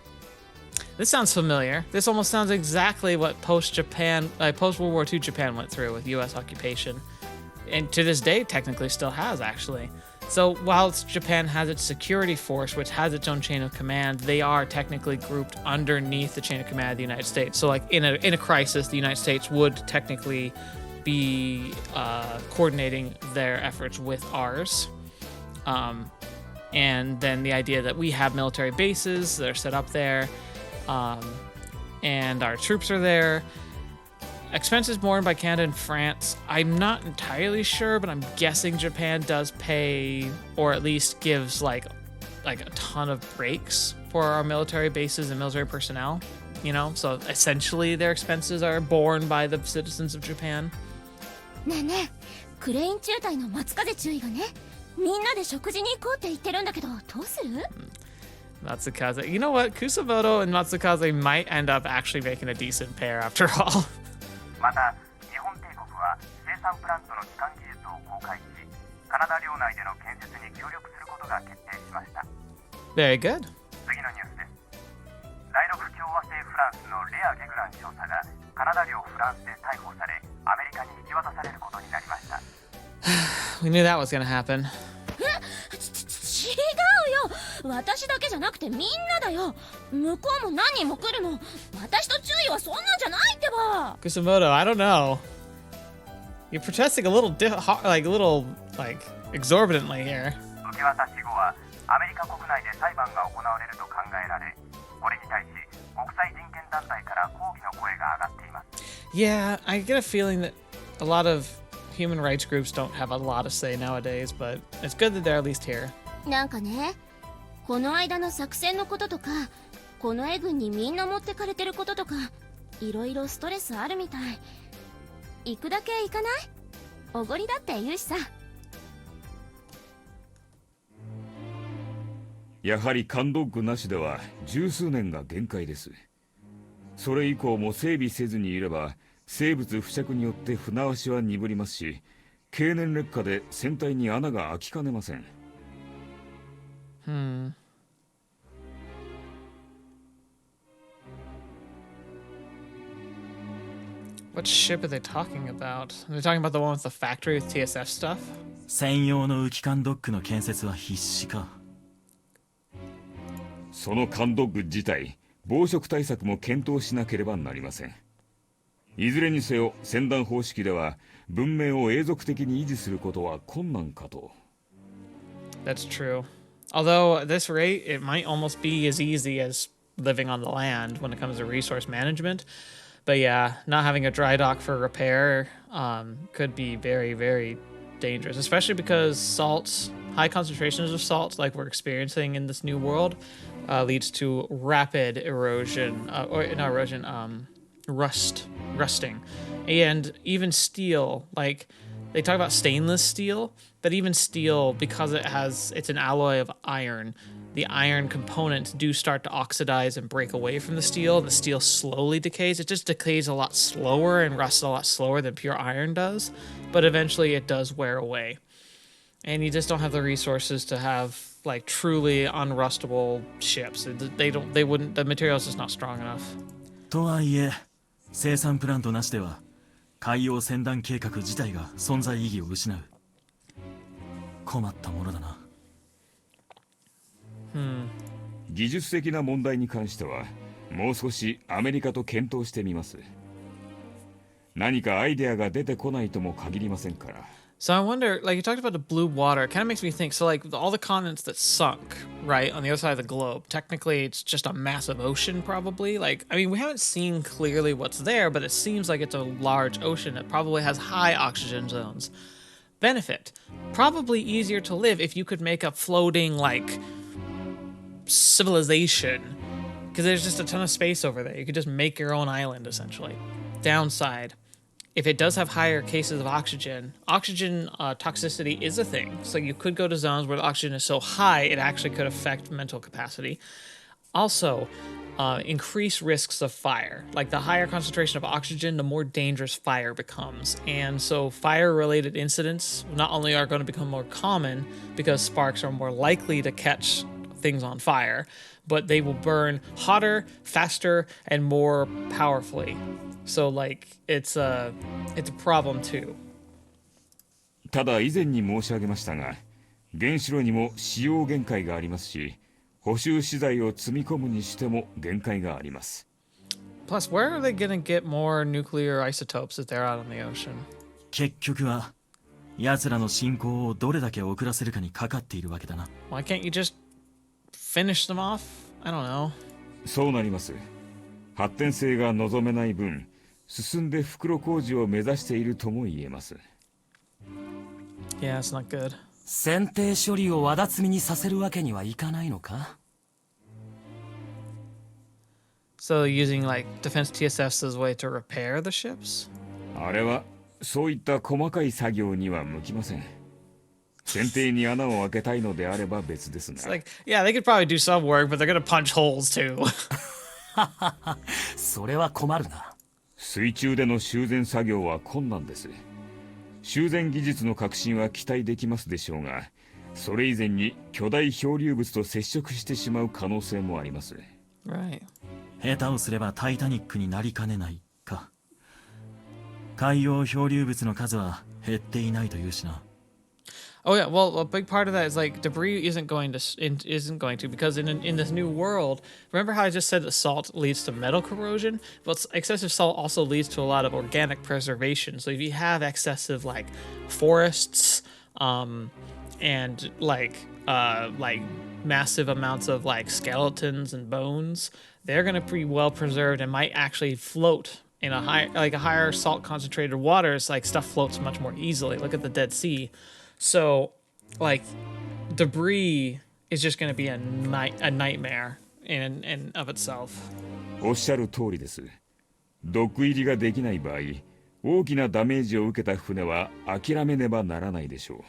this sounds familiar. This almost sounds exactly what post World War II Japan went through with U.S. occupation, and to this day, technically still has actually. So while Japan has its security force, which has its own chain of command, they are technically grouped underneath the chain of command of the United States. So like in a crisis, the United States would technically be coordinating their efforts with ours. And then the idea that we have military bases that are set up there, and our troops are there. Expenses borne by Canada and France. I'm not entirely sure, but I'm guessing Japan does pay, or at least gives like a ton of breaks for our military bases and military personnel. You know, so essentially their expenses are borne by the citizens of Japan. ねえねえ、クレイン中隊の松風中尉がね、みんなで食事に行こうって言ってるんだけど、どうする？ Matsukaze. You know what? Kusamoto and Matsukaze might end up actually making a decent pair after all. また、日本帝国は生産プラントの基幹技術を公開し、カナダ領内での建設に協力することが決定しました。 Very good. 次のニュースです。第6共和制フランスのレア・ゲグラン少佐がカナダ領フランスで逮捕され、アメリカに引き渡されることになりました。We knew that was gonna happen. 違うよ。私だけじゃなくてみんなだよ。向こうも何人も来るの。私と注意はそんなんじゃないってば。 Kusamoto, I don't know. You're protesting a little exorbitantly here. 受け渡し後はアメリカ国内で裁判が行われると考えられ、これに対し国際人権団体から抗議の声が上がっています。 Yeah, I get a feeling that a lot of human rights groups don't have a lot of say nowadays, but it's good that they're at least here. なんかね、この間の作戦のこととか、この絵軍にみんな持ってかれてることとか、いろいろストレスあるみたい。行くだけ行かない？おごりだって言うしさ。やはり感動句なしでは十数年が限界です。それ以降も整備せずにいれば生物付着によって船足は鈍りますし、経年劣化で船体に穴が開きかねません。What ship are they talking about? Are they talking about the one with the factory with TSF stuff? 専用の浮き艦ドックの建設は必至か。その艦ドッグ自体、防食対策も検討しなければなりません。いずれにせよ船団方式では文明を永続的に維持することは困難かと。That's true. Although at this rate, it might almost be as easy as living on the land when it comes to resource management. But yeah, not having a dry dock for repair could be very, very dangerous, especially because salts, high concentrations of salts like we're experiencing in this new world, leads to rapid erosion, or not erosion, rusting. And even steel, like they talk about stainless steel, but even steel, because it's an alloy of iron, the iron components do start to oxidize and break away from the steel. The steel slowly decays. It just decays a lot slower and rusts a lot slower than pure iron does, but eventually it does wear away. And you just don't have the resources to have like truly unrustable ships. The material is just not strong enough. とはいえ、生産プラントなしでは海洋船団計画自体が存在意義を失う。困ったものだな。技術的な問題に関してはもう少しアメリカと検討してみます。何かアイデアが出てこないとも限りませんから。So I wonder, like you talked about the blue water, it kind of makes me think, so like all the continents that sunk, right, on the other side of the globe, technically it's just a massive ocean probably. Like, I mean, we haven't seen clearly what's there, but it seems like it's a large ocean that probably has high oxygen zones. Benefit, probably easier to live if you could make a floating, like, civilization, because there's just a ton of space over there. You could just make your own island, essentially. Downside, if it does have higher cases of oxygen toxicity is a thing. So you could go to zones where the oxygen is so high, it actually could affect mental capacity. Also, increase risks of fire. Like the higher concentration of oxygen, the more dangerous fire becomes. And so fire-related incidents not only are going to become more common because sparks are more likely to catch things on fire, but they will burn hotter, faster, and more powerfully. So like it's a problem too. ただ以前に申し上げましたが、原子炉にも使用限界がありますし、補修資材を積み込むにしても限界があります。Plus, where are they gonna get more nuclear isotopes if they're out on the ocean? 結局は奴らの進行をどれだけ遅らせるかにかかっているわけだな。Why can't you just finish them off? I don't know. そうなります。発展性が望めない分、進んで袋小路を目指しているとも言えます。Yeah, it's not good. 選定処理をわだつみにさせるわけにはいかないのか？ So using like defense TSFs as a way to repair the ships? あれはそういった細かい作業には向きません。船底に穴を開けたいのであれば別ですが。It's like, yeah, they could probably do some work, but they're gonna punch holes too. それは困るな。水中での修繕作業は困難です。修繕技術の革新は期待できますでしょうが、それ以前に巨大漂流物と接触してしまう可能性もあります。Right. 下手をすればタイタニックになりかねないか。海洋漂流物の数は減っていないというしな。Oh yeah, well, a big part of that is like debris isn't going to because in this new world, remember how I just said that salt leads to metal corrosion? Well, excessive salt also leads to a lot of organic preservation. So if you have excessive like forests, and like massive amounts of like skeletons and bones, they're gonna be well preserved and might actually float in a higher salt concentrated waters. Like stuff floats much more easily. Look at the Dead Sea. So, like, debris is just going to be a nightmare in of itself. おっしゃる通りです。ドック入りができない場合、大きなダメージを受けた船は諦めねばならないでしょう。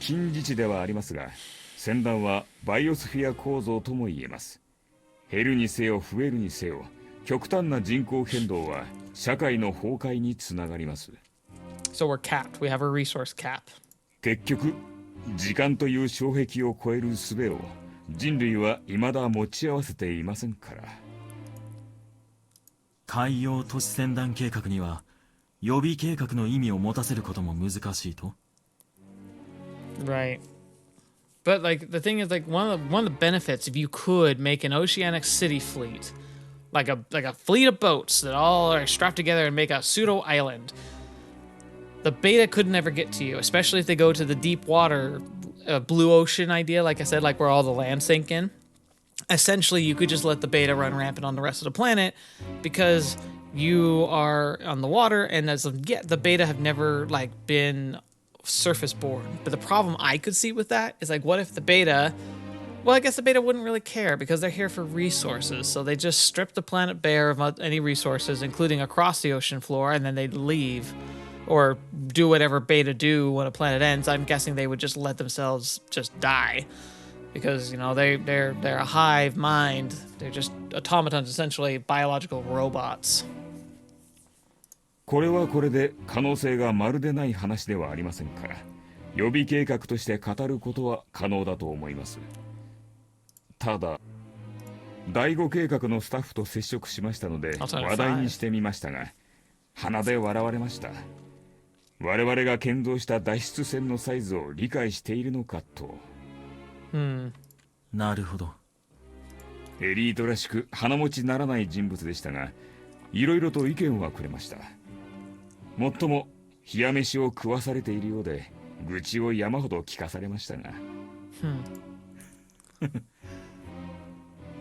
近似値ではありますが、船団はバイオスフィア構造とも言えます。減るにせよ増えるにせよ、極端な人口変動は社会の崩壊につながります。 So we're capped. We have a resource cap. 結局時間という障壁を超える術を人類は未だ持ち合わせていませんから。海洋都市船団計画には予備計画の意味を持たせることも難しいと。 Right. But like the thing is, like one of the benefits if you could make an oceanic city fleet, like a fleet of boats that all are strapped together and make a pseudo island. The beta could never get to you, especially if they go to the deep water, blue ocean idea. Like I said, like where all the land sink in. Essentially, you could just let the beta run rampant on the rest of the planet because you are on the water, and as of yet, the beta have never like been surface born. But the problem I could see with that is like, what if the beta? Well, I guess the beta wouldn't really care because they're here for resources. So they just strip the planet bare of any resources, including across the ocean floor, and then they'd leave or do whatever beta do when a planet ends. I'm guessing they would just let themselves just die because, you know, they're a hive mind. They're just automatons, essentially biological robots. これはこれで可能性がまるでない話ではありませんから、予備計画として語ることは可能だと思います。ただ第5計画のスタッフと接触しましたので話題にしてみましたが、鼻で笑われました。我々が建造した脱出船のサイズを理解しているのかと。なるほど。エリートらしく鼻持ちならない人物でしたが、いろいろと意見はくれました。もっとも冷や飯を食わされているようで、愚痴を山ほど聞かされましたが。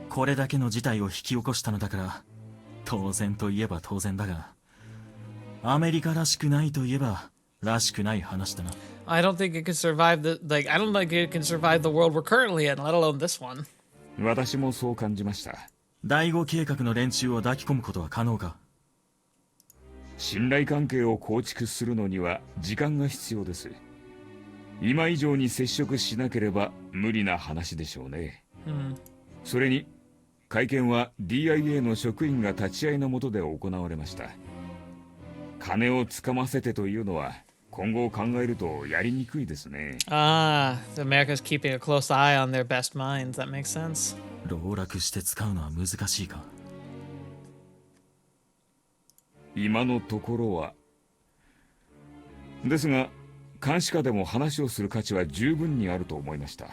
これだけの事態を引き起こしたのだから当然といえば当然だが、アメリカらしくないといえばらしくない話だな。 I don't think it can survive I don't think it can survive the world we're currently in, let alone this one. 私もそう感じました。第5計画の連中を抱き込むことは可能か？信頼関係を構築するのには時間が必要です。今以上に接触しなければ無理な話でしょうね。それに会見は DIA の職員が立ち会いの下で行われました。金をつかませてというのは今後を考えるとやりにくいですね。America's keeping a close eye on their best minds. That makes sense. 籠絡して使うのは難しいか？今のところは。ですが監視下でも話をする価値は十分にあると思いました。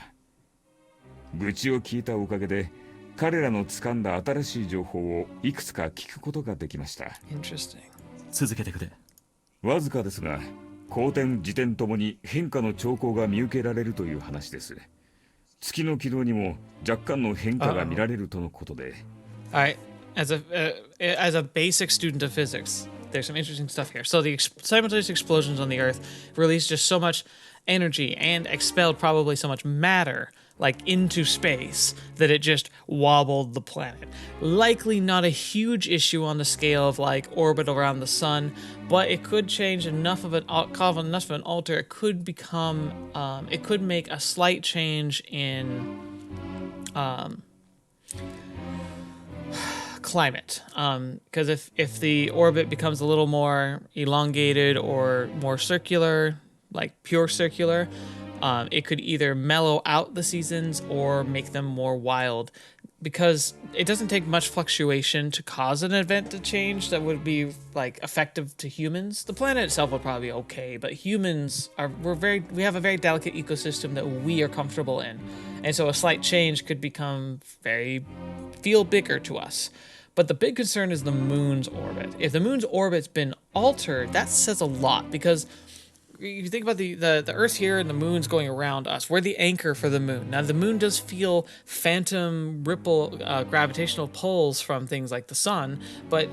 愚痴を聞いたおかげで彼らの掴んだ新しい情報をいくつか聞くことができました。 Interesting. 続けてくれ。わずかですが公転自転ともに変化の兆候が見受けられるという話です。月の軌道にも若干の変化が見られるとのことで。All right. As a basic student of physics, there's some interesting stuff here. So the simultaneous explosions on the Earth released just so much energy and expelled probably so much matter like into space that it just wobbled the planet. Likely not a huge issue on the scale of like orbit around the sun, but it could change enough of an alter. It could become it could make a slight change in climate, because if the orbit becomes a little more elongated or more circular, like pure circular, it could either mellow out the seasons or make them more wild, because it doesn't take much fluctuation to cause an event to change that would be like effective to humans. The planet itself would probably be okay, but humans we have a very delicate ecosystem that we are comfortable in, and so a slight change could feel bigger to us. But the big concern is the moon's orbit. If the moon's orbit's been altered, that says a lot, because you think about the Earth here and the moon's going around us. We're the anchor for the moon. Now, the moon does feel phantom ripple gravitational pulls from things like the sun, but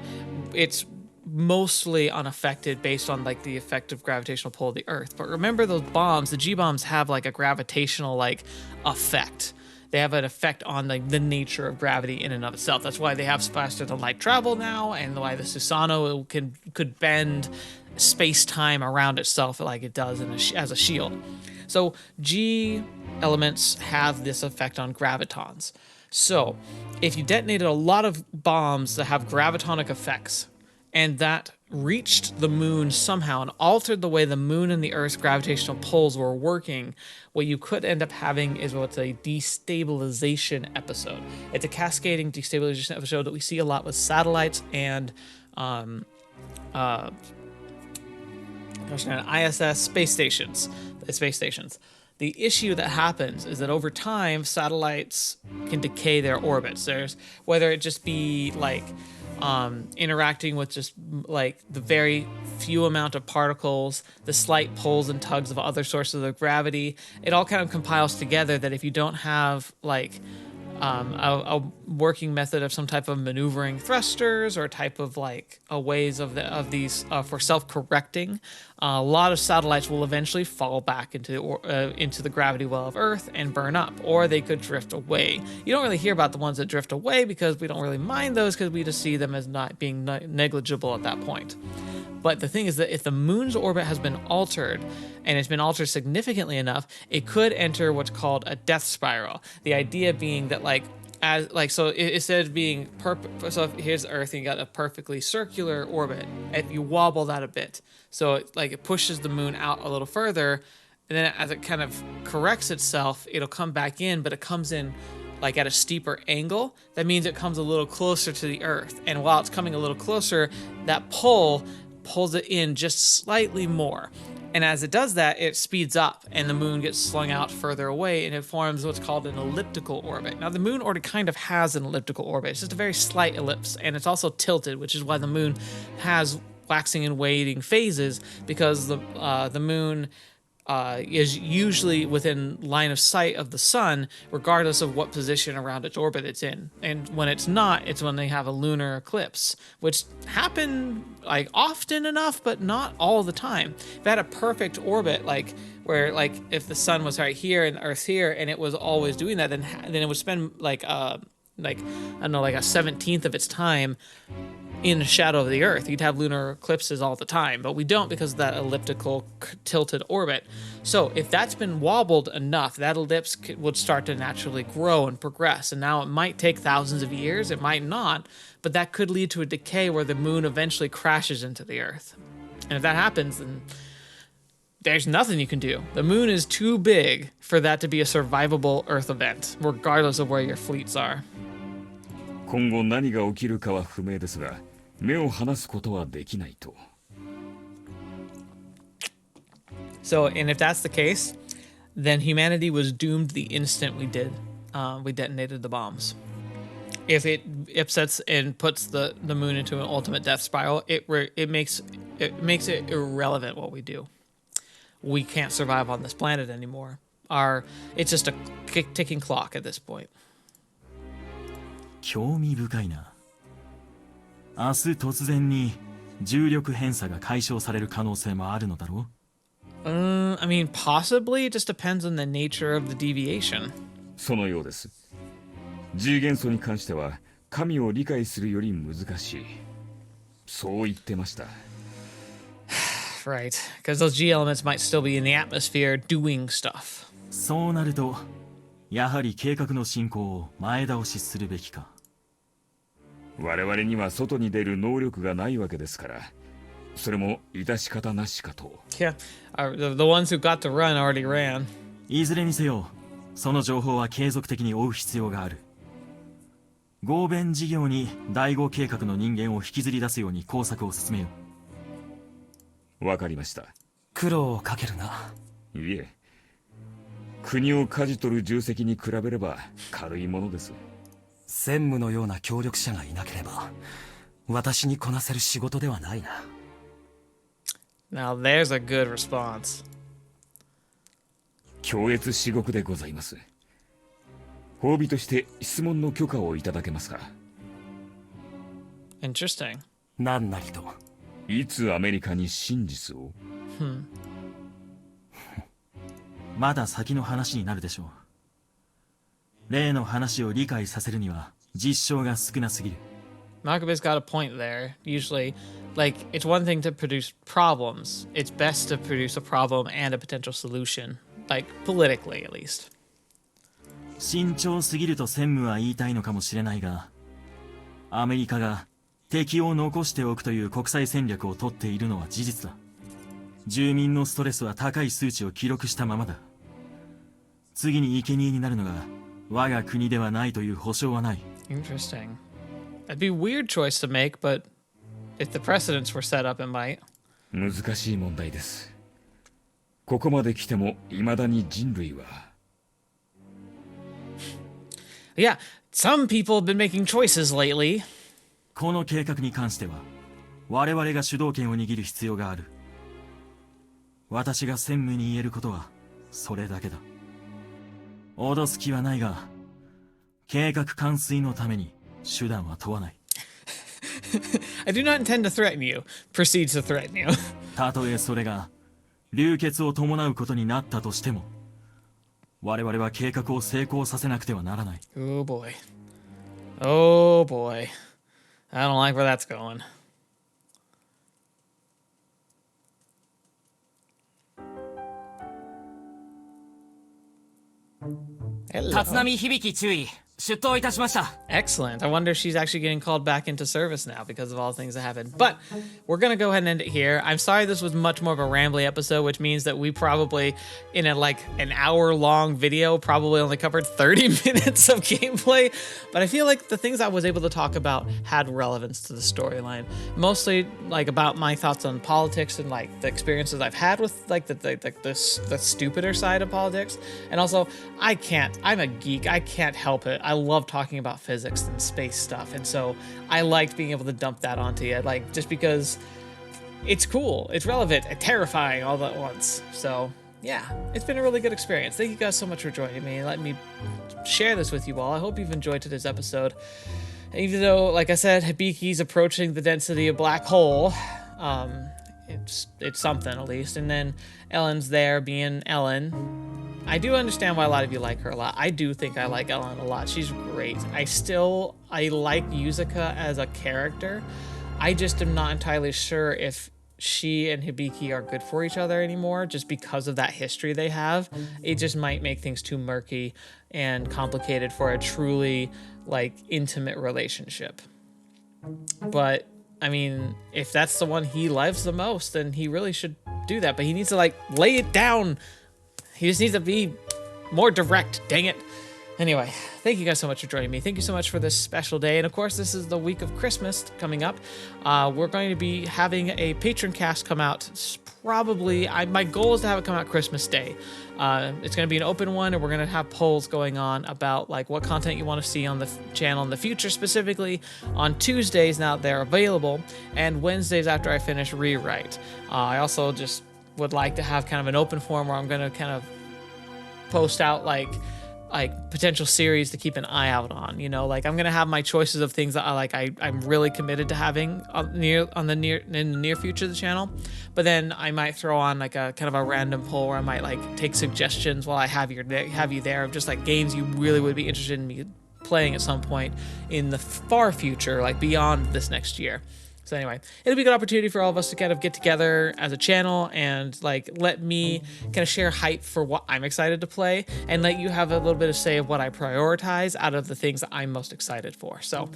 it's mostly unaffected based on like the effective gravitational pull of the Earth. But remember those bombs, the G-bombs have like a gravitational like effect. They have an effect on like the nature of gravity in and of itself. That's why they have faster than light travel now, and why the Susanoo could bend space-time around itself like it does as a shield. So G elements have this effect on gravitons. So, if you detonated a lot of bombs that have gravitonic effects, and that reached the moon somehow and altered the way the moon and the Earth's gravitational pulls were working, what you could end up having is what's a destabilization episode. It's a cascading destabilization episode that we see a lot with satellites and ISS space stations. The issue that happens is that over time, satellites can decay their orbits. There's whether it just be like interacting with just like the very few amount of particles, the slight pulls and tugs of other sources of gravity. It all kind of compiles together that if you don't have like a working method of some type of maneuvering thrusters or a type of like ways of these for self-correcting, a lot of satellites will eventually fall back into the gravity well of Earth and burn up, or they could drift away. You don't really hear about the ones that drift away because we don't really mind those because we just see them as not being negligible at that point. But the thing is that if the moon's orbit has been altered, and it's been altered significantly enough, it could enter what's called a death spiral. The idea being that instead of being so if here's Earth and you got a perfectly circular orbit, if you wobble that a bit, so it pushes the moon out a little further, and then as it kind of corrects itself, it'll come back in, but it comes in like at a steeper angle. That means it comes a little closer to the Earth, and while it's coming a little closer, that pulls it in just slightly more. And as it does that, it speeds up and the moon gets slung out further away and it forms what's called an elliptical orbit. Now, the moon already kind of has an elliptical orbit. It's just a very slight ellipse, and it's also tilted, which is why the moon has waxing and waning phases, because the moon is usually within line of sight of the sun, regardless of what position around its orbit it's in. And when it's not, it's when they have a lunar eclipse, which happen like often enough, but not all the time. If it had a perfect orbit, like where like if the sun was right here and Earth's here, and it was always doing that, then it would spend like I don't know, like a 17th of its time in the shadow of the Earth. You'd have lunar eclipses all the time, but we don't because of that elliptical tilted orbit. So if that's been wobbled enough, that ellipse would start to naturally grow and progress. And now it might take thousands of years, it might not, but that could lead to a decay where the moon eventually crashes into the Earth. And if that happens, then there's nothing you can do. The moon is too big for that to be a survivable Earth event, regardless of where your fleets are. 今後何が起きるかは不明ですが、目を離すことはできないと。So, and if that's the case, then humanity was doomed the instant we detonated the bombs. If it upsets and puts the moon into an ultimate death spiral, it makes it irrelevant what we do. We can't survive on this planet anymore. It's just a ticking clock at this point. 興味深いな。明日突然に重力偏差が解消される可能性もあるのだろう？ I mean, possibly. It just depends on the nature of the deviation. そのようです。G元素に関しては神を理解するより難しい。そう言ってました。Right, because those G elements might still be in the atmosphere doing stuff. そうなると、やはり計画の進行を前倒しするべきか。我々には外に出る能力がないわけですから、それも致し方なしかと。Yeah, the ones who got to run already ran. いずれにせよ、その情報は継続的に追う必要がある。合弁事業に第5計画の人間を引きずり出すように工作を進めよう。わかりました。苦労をかけるな。いえ、国を舵取る重責に比べれば軽いものです。専務のような協力者がいなければ私にこなせる仕事ではないな。Now there's a good response. 強烈至極でございます。褒美として質問の許可をいただけますか？ Interesting. 何なりと。いつアメリカに真実を？まだ先の話になるでしょう。例の話を理解させるには実証が少なすぎる。Makabe's got a point there. Usually, like, it's one thing to produce problems. It's best to produce a problem and a potential solution. Like, politically, at least. 慎重すぎると専務は言いたいのかもしれないが、アメリカが敵を残しておくという国際戦略を取っているのは事実だ。住民のストレスは高い数値を記録したままだ。次に生贄になるのが我が国ではないという保証はない。Interesting. That'd be a weird choice to make, but if the precedents were set up, it might. 難しい問題です。ここまで来ても未だに人類は。Yeah, some people have been making choices lately. この計画に関しては我々が主導権を握る必要がある。私が専務に言えることはそれだけだ。脅す気はないが、計画完遂のために手段は問わない。I do not intend to threaten you. Proceeds to threaten you. たとえそれが流血を伴うことになったとしても、我々は計画を成功させなくてはならない。Oh boy. Oh boy. I don't like where that's going. Hello. 立浪響注意。出頭いたしました。 Excellent. I wonder if she's actually getting called back into service now because of all the things that happened. But we're going to go ahead and end it here. I'm sorry this was much more of a rambly episode, which means that we probably, in an hour-long video, probably only covered 30 minutes of gameplay. But I feel like the things I was able to talk about had relevance to the storyline. Mostly, about my thoughts on politics and, the experiences I've had with, the stupider side of politics. And also, I'm a geek. I can't help it. I love talking about physics and space stuff, and so I liked being able to dump that onto you, just because it's cool, it's relevant, and terrifying all at once. So yeah, it's been a really good experience. Thank you guys so much for joining me and letting me share this with you all. I hope you've enjoyed today's episode. Even though, like I said, Hibiki's approaching the density of black hole, it's something at least. And then Ellen's there being Ellen. I do understand why a lot of you like her a lot. I do think I like Ellen a lot. She's great. I like Yusica as a character. I just am not entirely sure if she and Hibiki are good for each other anymore, just because of that history they have. It just might make things too murky and complicated for a truly, intimate relationship. But, I mean, if that's the one he loves the most, then he really should do that. But he needs to, lay it down. He just needs to be more direct, dang it. Anyway, thank you guys so much for joining me. Thank you so much for this special day. And of course, this is the week of Christmas coming up. We're going to be having a patron cast come out probably, my goal is to have it come out Christmas Day. It's going to be an open one, and we're going to have polls going on about what content you want to see on the channel in the future, specifically on Tuesdays now they're available, and Wednesdays after I finish Rewrite. I also just would like to have kind of an open forum where I'm going to kind of post out potential series to keep an eye out on. I'm going to have my choices of things that I'm really committed to having in the near future of the channel. But then I might throw on a kind of a random poll where I might take suggestions while I have you there of just games you really would be interested in me playing at some point in the far future, beyond this next year. So anyway, it'll be a good opportunity for all of us to kind of get together as a channel and let me kind of share hype for what I'm excited to play, and let you have a little bit of say of what I prioritize out of the things that I'm most excited for. So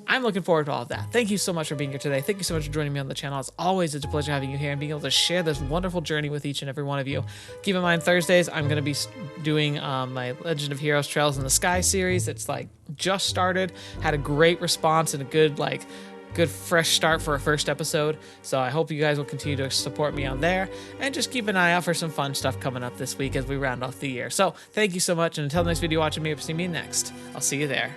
I'm looking forward to all of that. Thank you so much for being here today. Thank you so much for joining me on the channel. As always, it's a pleasure having you here and being able to share this wonderful journey with each and every one of you. Keep in mind, Thursdays, I'm going to be doing my Legend of Heroes Trails in the Sky series. It's just started, had a great response and a good good fresh start for a first episode. So I hope you guys will continue to support me on there, and just keep an eye out for some fun stuff coming up this week as we round off the year. So thank you so much, and until the next video watching me, see me next. I'll see you there.